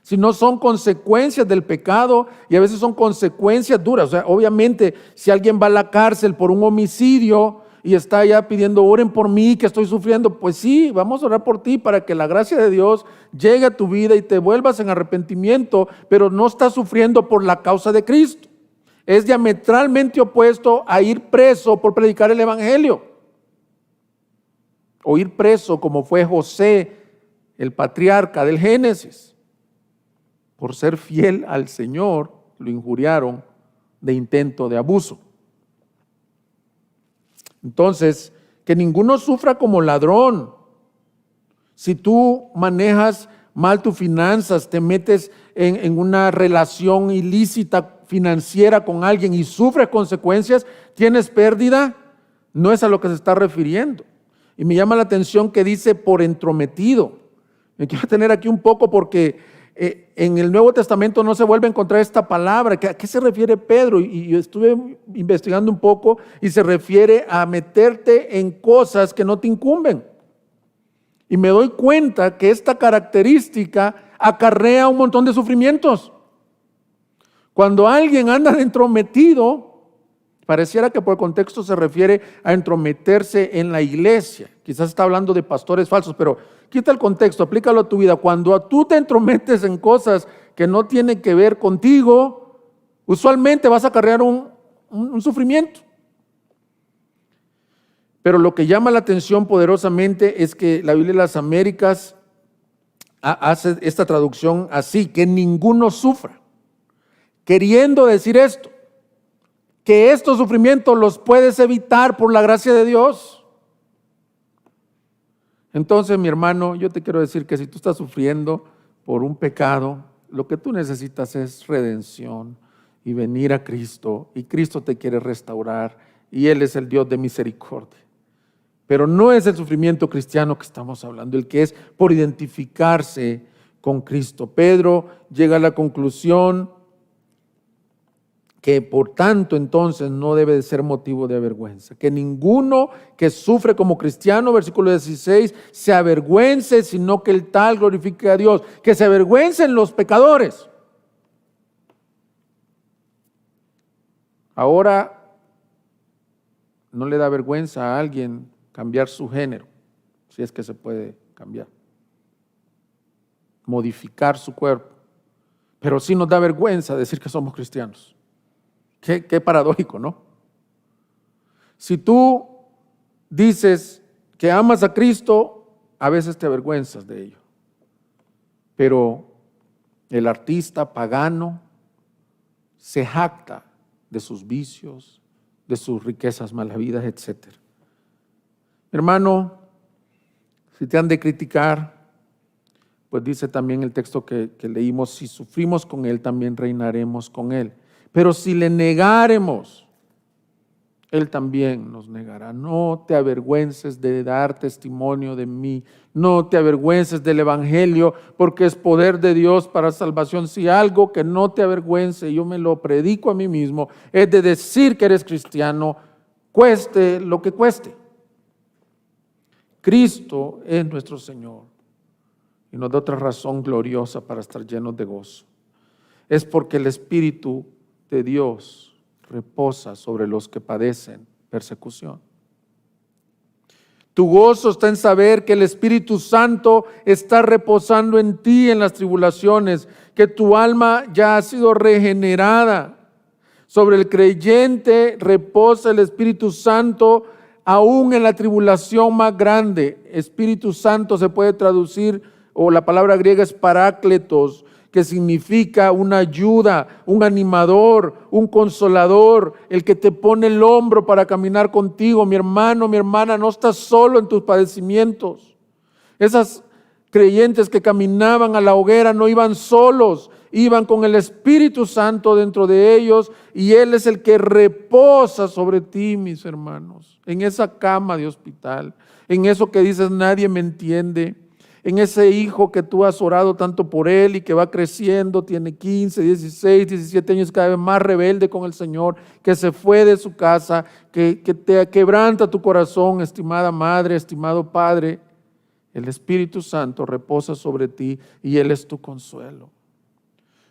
sino son consecuencias del pecado y a veces son consecuencias duras. O sea, obviamente, si alguien va a la cárcel por un homicidio y está ya pidiendo, oren por mí que estoy sufriendo, pues sí, vamos a orar por ti para que la gracia de Dios llegue a tu vida y te vuelvas en arrepentimiento, pero no estás sufriendo por la causa de Cristo. Es diametralmente opuesto a ir preso por predicar el evangelio. O ir preso como fue José, el patriarca del Génesis. Por ser fiel al Señor, lo injuriaron de intento de abuso. Entonces, que ninguno sufra como ladrón. Si tú manejas mal tus finanzas, te metes en una relación ilícita financiera con alguien y sufres consecuencias, tienes pérdida, no es a lo que se está refiriendo. Y me llama la atención que dice por entrometido. Me quiero tener aquí un poco porque en el Nuevo Testamento no se vuelve a encontrar esta palabra. ¿A qué se refiere Pedro? Y yo estuve investigando un poco y se refiere a meterte en cosas que no te incumben. Y me doy cuenta que esta característica acarrea un montón de sufrimientos. Cuando alguien anda de entrometido, pareciera que por el contexto se refiere a entrometerse en la iglesia. Quizás está hablando de pastores falsos, pero quita el contexto, aplícalo a tu vida. Cuando tú te entrometes en cosas que no tienen que ver contigo, usualmente vas a acarrear un sufrimiento. Pero lo que llama la atención poderosamente es que la Biblia de las Américas hace esta traducción así, que ninguno sufra. Queriendo decir esto, que estos sufrimientos los puedes evitar por la gracia de Dios. Entonces, mi hermano, yo te quiero decir que si tú estás sufriendo por un pecado, lo que tú necesitas es redención. y venir a Cristo, y Cristo te quiere restaurar, y Él es el Dios de misericordia. Pero no es el sufrimiento cristiano que estamos hablando, el que es por identificarse con Cristo. Pedro llega a la conclusión que por tanto entonces no debe de ser motivo de avergüenza, que ninguno que sufre como cristiano, versículo 16, se avergüence, sino que el tal glorifique a Dios, que se avergüencen los pecadores. Ahora no le da vergüenza a alguien cambiar su género, si es que se puede cambiar, modificar su cuerpo, pero sí nos da vergüenza decir que somos cristianos. Qué paradójico, ¿no? Si tú dices que amas a Cristo, a veces te avergüenzas de ello. Pero el artista pagano se jacta de sus vicios, de sus riquezas malavidas, etc. Hermano, si te han de criticar, pues dice también el texto que leímos, si sufrimos con Él, también reinaremos con Él. Pero si le negáremos, Él también nos negará. No te avergüences de dar testimonio de mí. No te avergüences del Evangelio, porque es poder de Dios para salvación. Si algo que no te avergüence, yo me lo predico a mí mismo, es de decir que eres cristiano, cueste lo que cueste. Cristo es nuestro Señor y nos da otra razón gloriosa para estar llenos de gozo. Es porque el Espíritu de Dios reposa sobre los que padecen persecución. Tu gozo está en saber que el Espíritu Santo está reposando en ti en las tribulaciones, que tu alma ya ha sido regenerada. Sobre el creyente reposa el Espíritu Santo aún en la tribulación más grande. Espíritu Santo se puede traducir, o la palabra griega es parácletos, que significa una ayuda, un animador, un consolador, el que te pone el hombro para caminar contigo. Mi hermano, mi hermana, no estás solo en tus padecimientos. Esas creyentes que caminaban a la hoguera no iban solos, iban con el Espíritu Santo dentro de ellos, y Él es el que reposa sobre ti, mis hermanos, en esa cama de hospital, en eso que dices nadie me entiende, en ese hijo que tú has orado tanto por él y que va creciendo, tiene 15, 16, 17 años, cada vez más rebelde con el Señor, que se fue de su casa, que te quebranta tu corazón, estimada madre, estimado padre. El Espíritu Santo reposa sobre ti y Él es tu consuelo.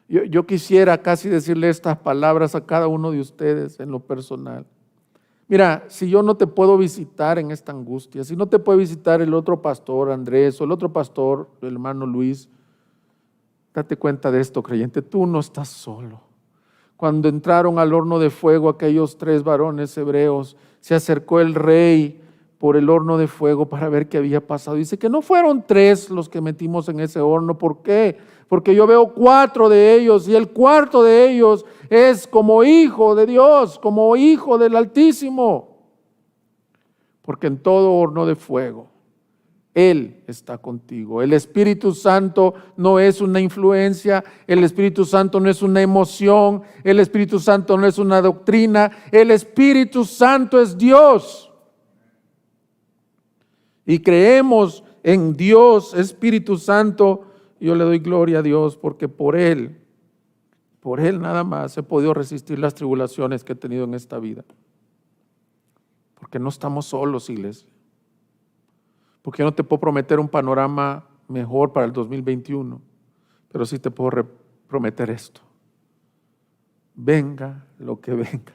Yo quisiera casi decirle estas palabras a cada uno de ustedes en lo personal. Mira, si yo no te puedo visitar en esta angustia, si no te puede visitar el otro pastor Andrés o el otro pastor, el hermano Luis, date cuenta de esto, creyente, tú no estás solo. Cuando entraron al horno de fuego aquellos 3 varones hebreos, se acercó el rey por el horno de fuego para ver qué había pasado. Dice que no fueron 3 los que metimos en ese horno. ¿Por qué? Porque yo veo 4 de ellos y el cuarto de ellos es como hijo de Dios, como hijo del Altísimo. Porque en todo horno de fuego, Él está contigo. El Espíritu Santo no es una influencia, el Espíritu Santo no es una emoción, el Espíritu Santo no es una doctrina, el Espíritu Santo es Dios. Y creemos en Dios, Espíritu Santo. Yo le doy gloria a Dios porque por Él nada más he podido resistir las tribulaciones que he tenido en esta vida. Porque no estamos solos, iglesia. Porque yo no te puedo prometer un panorama mejor para el 2021, pero sí te puedo prometer esto. Venga lo que venga.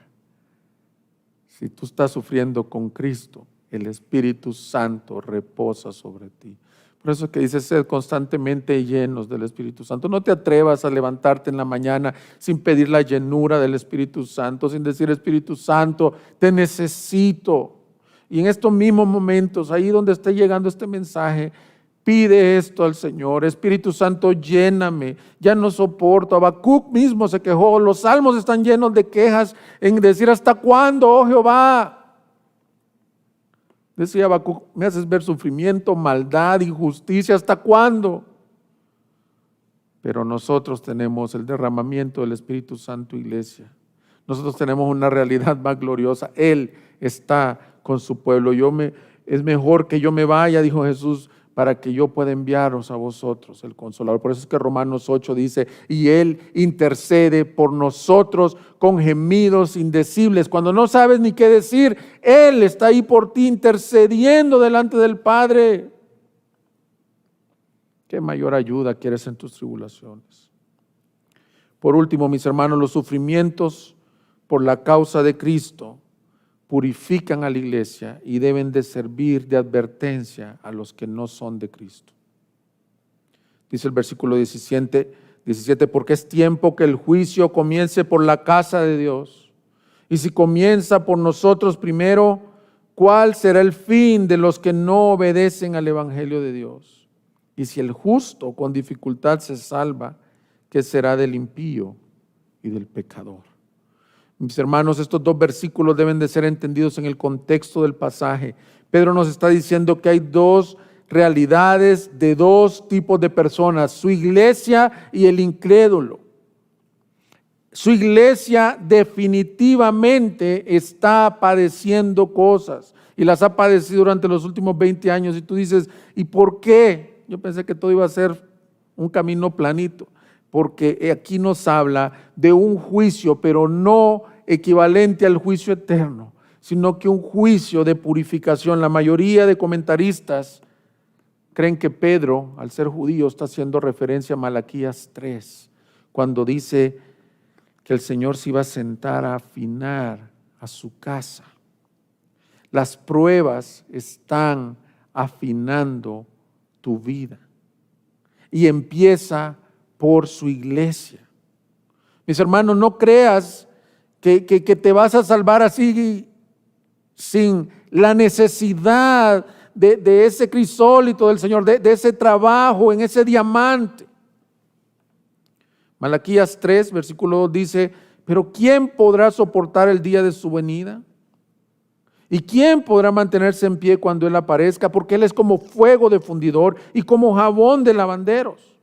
Si tú estás sufriendo con Cristo, el Espíritu Santo reposa sobre ti. Por eso es que dice, sed constantemente llenos del Espíritu Santo. No te atrevas a levantarte en la mañana sin pedir la llenura del Espíritu Santo, sin decir, Espíritu Santo, te necesito. Y en estos mismos momentos, ahí donde esté llegando este mensaje, pide esto al Señor. Espíritu Santo, lléname, ya no soporto. Habacuc mismo se quejó, los salmos están llenos de quejas en decir, ¿hasta cuándo, oh Jehová? Decía Habacuc, me haces ver sufrimiento, maldad, injusticia, ¿hasta cuándo? Pero nosotros tenemos el derramamiento del Espíritu Santo, iglesia. Nosotros tenemos una realidad más gloriosa. Él está con su pueblo. Es mejor que yo me vaya, dijo Jesús, para que yo pueda enviaros a vosotros el Consolador. Por eso es que Romanos 8 dice, y Él intercede por nosotros con gemidos indecibles. Cuando no sabes ni qué decir, Él está ahí por ti intercediendo delante del Padre. ¿Qué mayor ayuda quieres en tus tribulaciones? Por último, mis hermanos, los sufrimientos por la causa de Cristo purifican a la iglesia y deben de servir de advertencia a los que no son de Cristo. Dice el versículo 17, porque es tiempo que el juicio comience por la casa de Dios. Y si comienza por nosotros primero, ¿cuál será el fin de los que no obedecen al Evangelio de Dios? Y si el justo con dificultad se salva, ¿qué será del impío y del pecador? Mis hermanos, estos dos versículos deben de ser entendidos en el contexto del pasaje. Pedro nos está diciendo que hay dos realidades de dos tipos de personas, su iglesia y el incrédulo. Su iglesia definitivamente está padeciendo cosas y las ha padecido durante los últimos 20 años. Y tú dices, ¿y por qué? Yo pensé que todo iba a ser un camino planito, porque aquí nos habla de un juicio, pero no equivalente al juicio eterno, sino que un juicio de purificación. La mayoría de comentaristas creen que Pedro, al ser judío, está haciendo referencia a Malaquías 3, cuando dice que el Señor se iba a sentar a afinar a su casa. Las pruebas están afinando tu vida y empieza por su iglesia. Mis hermanos, no creas que te vas a salvar así sin la necesidad de ese crisólito del Señor, de ese trabajo en ese diamante. Malaquías 3, versículo 2 dice, pero ¿quién podrá soportar el día de su venida? ¿Y quién podrá mantenerse en pie cuando Él aparezca? Porque Él es como fuego de fundidor y como jabón de lavanderos.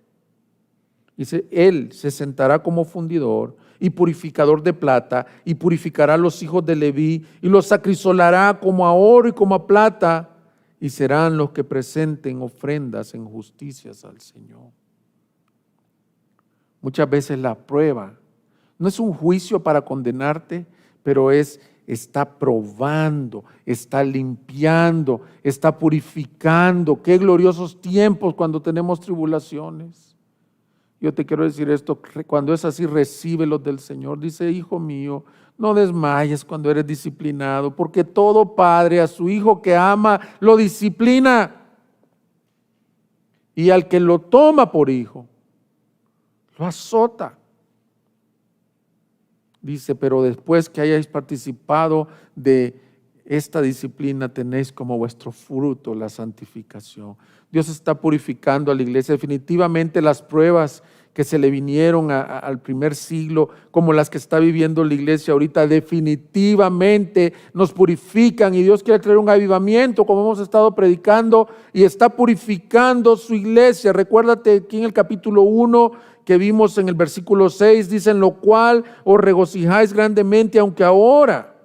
Dice, Él se sentará como fundidor y purificador de plata y purificará a los hijos de Leví y los acrisolará como a oro y como a plata y serán los que presenten ofrendas en justicias al Señor. Muchas veces la prueba no es un juicio para condenarte, pero está probando, está limpiando, está purificando. Qué gloriosos tiempos cuando tenemos tribulaciones. Yo te quiero decir esto, cuando es así, recíbelos del Señor. Dice, hijo mío, no desmayes cuando eres disciplinado, porque todo padre a su hijo que ama lo disciplina. Y al que lo toma por hijo, lo azota. Dice, pero después que hayáis participado de esta disciplina, tenéis como vuestro fruto la santificación. Dios está purificando a la iglesia. Definitivamente las pruebas que se le vinieron al primer siglo, como las que está viviendo la iglesia ahorita, definitivamente nos purifican y Dios quiere traer un avivamiento, como hemos estado predicando, y está purificando su iglesia. Recuérdate aquí en el capítulo 1 que vimos en el versículo 6, dice, en lo cual os regocijáis grandemente, aunque ahora,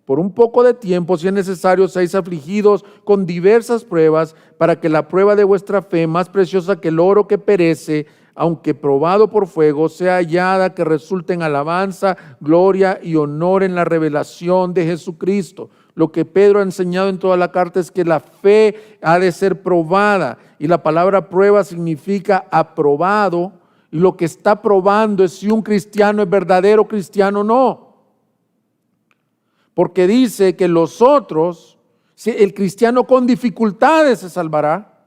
por un poco de tiempo, si es necesario, seáis afligidos con diversas pruebas, para que la prueba de vuestra fe, más preciosa que el oro que perece, aunque probado por fuego, sea hallada que resulte en alabanza, gloria y honor en la revelación de Jesucristo. Lo que Pedro ha enseñado en toda la carta es que la fe ha de ser probada, y la palabra prueba significa aprobado, y lo que está probando es si un cristiano es verdadero cristiano o no. Porque dice que los otros, si el cristiano con dificultades se salvará,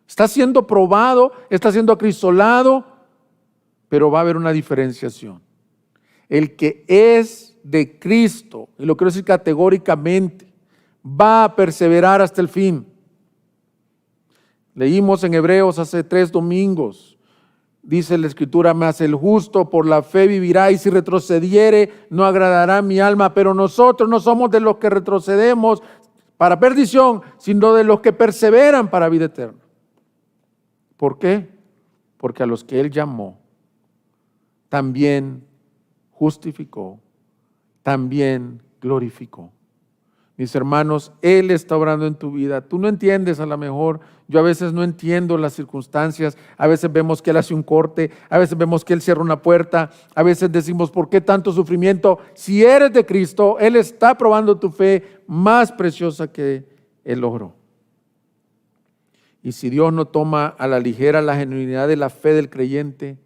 está siendo probado, está siendo acrisolado, pero va a haber una diferenciación. El que es de Cristo, y lo quiero decir categóricamente, va a perseverar hasta el fin. Leímos en Hebreos hace 3 domingos, dice la Escritura, mas el justo por la fe vivirá, y si retrocediere no agradará mi alma. Pero nosotros no somos de los que retrocedemos para perdición, sino de los que perseveran para vida eterna. ¿Por qué? porque a los que Él llamó, también justificó, también glorificó. Mis hermanos, Él está obrando en tu vida. Tú no entiendes a lo mejor, yo a veces no entiendo las circunstancias, a veces vemos que Él hace un corte, a veces vemos que Él cierra una puerta, a veces decimos, ¿por qué tanto sufrimiento? Si eres de Cristo, Él está probando tu fe más preciosa que el oro. Y si Dios no toma a la ligera la genuinidad de la fe del creyente,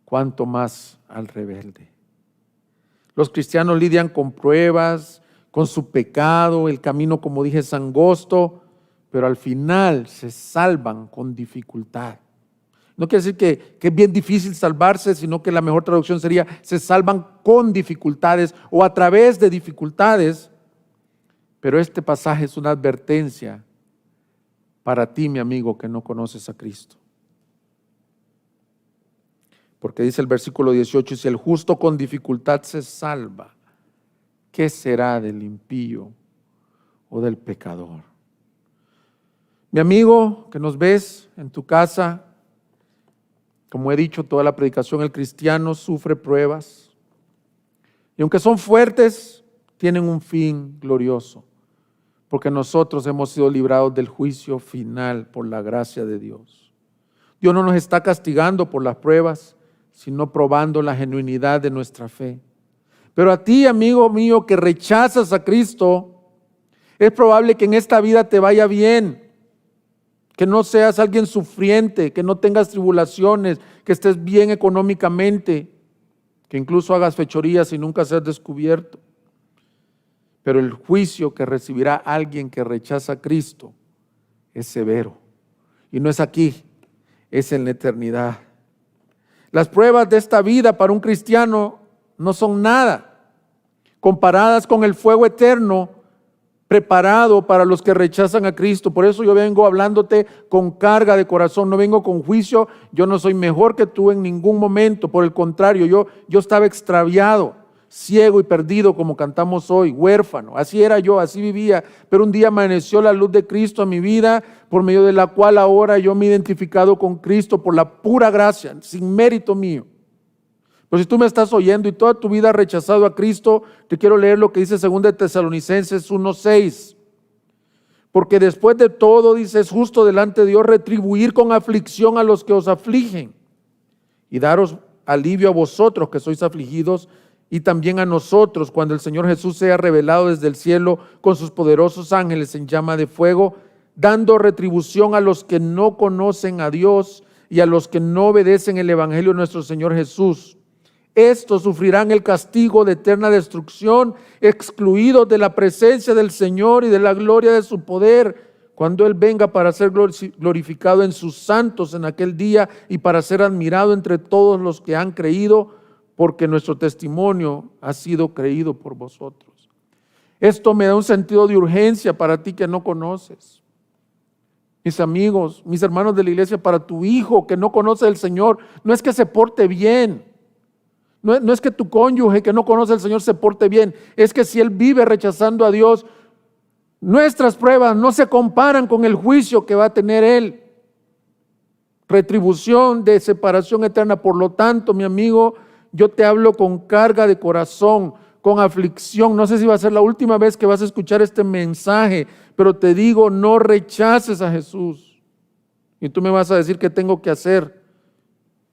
¿cuánto más al rebelde? Los cristianos lidian con pruebas, con su pecado, el camino, como dije, es angosto, pero al final se salvan con dificultad. No quiere decir que es bien difícil salvarse, sino que la mejor traducción sería, se salvan con dificultades o a través de dificultades. Pero este pasaje es una advertencia para ti, mi amigo, que no conoces a Cristo. Porque dice el versículo 18, si el justo con dificultad se salva, ¿qué será del impío o del pecador? Mi amigo que nos ves en tu casa, como he dicho toda la predicación, el cristiano sufre pruebas. Y aunque son fuertes, tienen un fin glorioso. Porque nosotros hemos sido librados del juicio final por la gracia de Dios. Dios no nos está castigando por las pruebas, sino probando la genuinidad de nuestra fe. Pero a ti, amigo mío, que rechazas a Cristo, es probable que en esta vida te vaya bien, que no seas alguien sufriente, que no tengas tribulaciones, que estés bien económicamente, que incluso hagas fechorías y nunca seas descubierto. Pero el juicio que recibirá alguien que rechaza a Cristo es severo. Y no es aquí, es en la eternidad. Las pruebas de esta vida para un cristiano no son nada comparadas con el fuego eterno preparado para los que rechazan a Cristo. Por eso yo vengo hablándote con carga de corazón, no vengo con juicio. Yo no soy mejor que tú en ningún momento, por el contrario, yo estaba extraviado, ciego y perdido, como cantamos hoy, huérfano. Así era yo, así vivía, pero un día amaneció la luz de Cristo a mi vida, por medio de la cual ahora yo me he identificado con Cristo por la pura gracia, sin mérito mío. Pero si tú me estás oyendo y toda tu vida has rechazado a Cristo, te quiero leer lo que dice 2 Tesalonicenses 1:6. Porque después de todo, dice, es justo delante de Dios retribuir con aflicción a los que os afligen y daros alivio a vosotros que sois afligidos, y también a nosotros cuando el Señor Jesús sea revelado desde el cielo con sus poderosos ángeles en llama de fuego, dando retribución a los que no conocen a Dios y a los que no obedecen el evangelio de nuestro Señor Jesús. Estos sufrirán el castigo de eterna destrucción, excluidos de la presencia del Señor y de la gloria de su poder, cuando Él venga para ser glorificado en sus santos en aquel día y para ser admirado entre todos los que han creído, porque nuestro testimonio ha sido creído por vosotros. Esto me da un sentido de urgencia para ti que no conoces. Mis amigos, mis hermanos de la iglesia, para tu hijo que no conoce al Señor, no es que se porte bien. No es que tu cónyuge que no conoce al Señor se porte bien, es que si él vive rechazando a Dios, nuestras pruebas no se comparan con el juicio que va a tener él. Retribución de separación eterna. Por lo tanto, mi amigo, yo te hablo con carga de corazón, con aflicción. No sé si va a ser la última vez que vas a escuchar este mensaje, pero te digo, no rechaces a Jesús. Y tú me vas a decir qué tengo que hacer.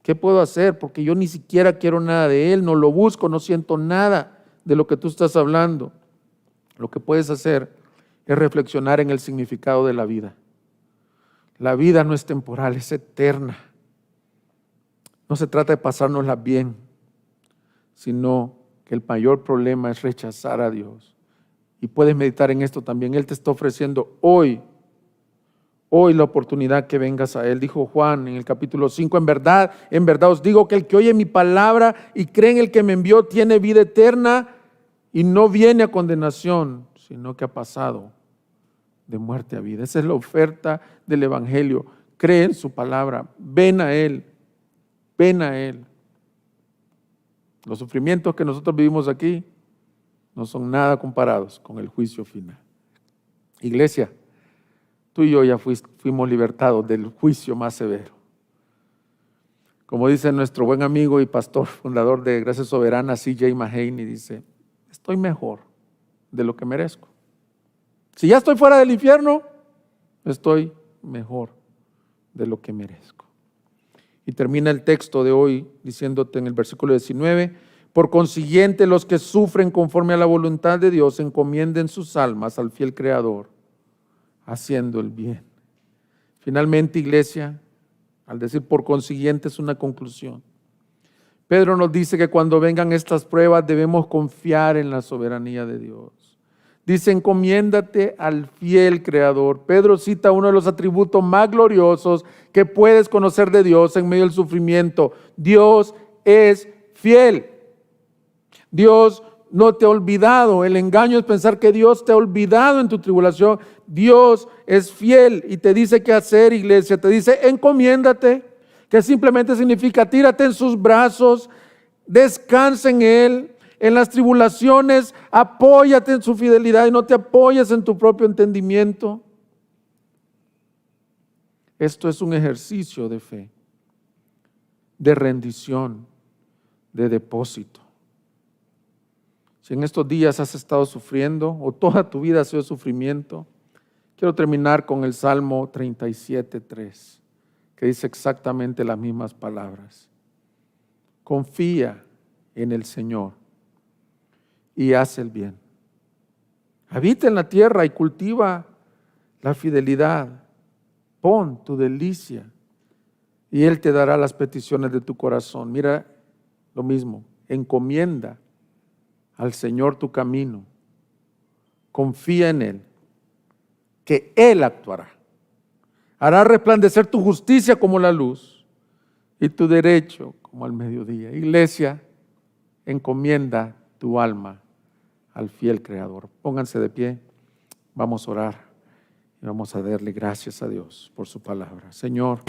¿Qué puedo hacer? Porque yo ni siquiera quiero nada de Él, no lo busco, no siento nada de lo que tú estás hablando. Lo que puedes hacer es reflexionar en el significado de la vida. La vida no es temporal, es eterna. No se trata de pasárnosla bien, sino que el mayor problema es rechazar a Dios. Y puedes meditar en esto también. Él te está ofreciendo hoy la oportunidad que vengas a Él. Dijo Juan en el capítulo 5, en verdad os digo que el que oye mi palabra y cree en el que me envió tiene vida eterna y no viene a condenación, sino que ha pasado de muerte a vida. Esa es la oferta del evangelio. Cree en su palabra, ven a Él, ven a Él. Los sufrimientos que nosotros vivimos aquí no son nada comparados con el juicio final. Iglesia, tú y yo ya fuimos libertados del juicio más severo. Como dice nuestro buen amigo y pastor fundador de Gracia Soberana, C.J. Mahaney, dice, estoy mejor de lo que merezco. Si ya estoy fuera del infierno, estoy mejor de lo que merezco. Y termina el texto de hoy diciéndote en el versículo 19, por consiguiente, los que sufren conforme a la voluntad de Dios encomienden sus almas al fiel Creador, haciendo el bien. Finalmente, iglesia, al decir por consiguiente es una conclusión. Pedro nos dice que cuando vengan estas pruebas debemos confiar en la soberanía de Dios. Dice, encomiéndate al fiel Creador. Pedro cita uno de los atributos más gloriosos que puedes conocer de Dios en medio del sufrimiento. Dios es fiel. Dios no te ha olvidado. El engaño es pensar que Dios te ha olvidado en tu tribulación. Dios es fiel y te dice qué hacer, iglesia. Te dice, encomiéndate, que simplemente significa tírate en sus brazos, descansa en Él. En las tribulaciones, apóyate en su fidelidad y no te apoyes en tu propio entendimiento. Esto es un ejercicio de fe, de rendición, de depósito. Si en estos días has estado sufriendo o toda tu vida ha sido sufrimiento, quiero terminar con el Salmo 37:3, que dice exactamente las mismas palabras. Confía en el Señor y haz el bien. Habita en la tierra y cultiva la fidelidad. Pon tu delicia y Él te dará las peticiones de tu corazón. Mira lo mismo, encomienda al Señor tu camino. Confía en Él, que Él actuará. Hará resplandecer tu justicia como la luz y tu derecho como al mediodía. Iglesia, encomienda tu alma al fiel Creador. Pónganse de pie, vamos a orar y vamos a darle gracias a Dios por su palabra. Señor,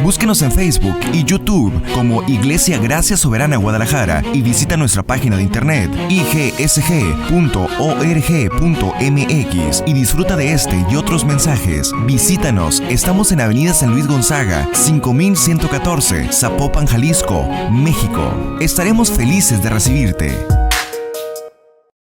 búsquenos en Facebook y YouTube como Iglesia Gracia Soberana Guadalajara y visita nuestra página de internet igsg.org.mx y disfruta de este y otros mensajes. Visítanos, estamos en Avenida San Luis Gonzaga, 5114, Zapopan, Jalisco, México. Estaremos felices de recibirte.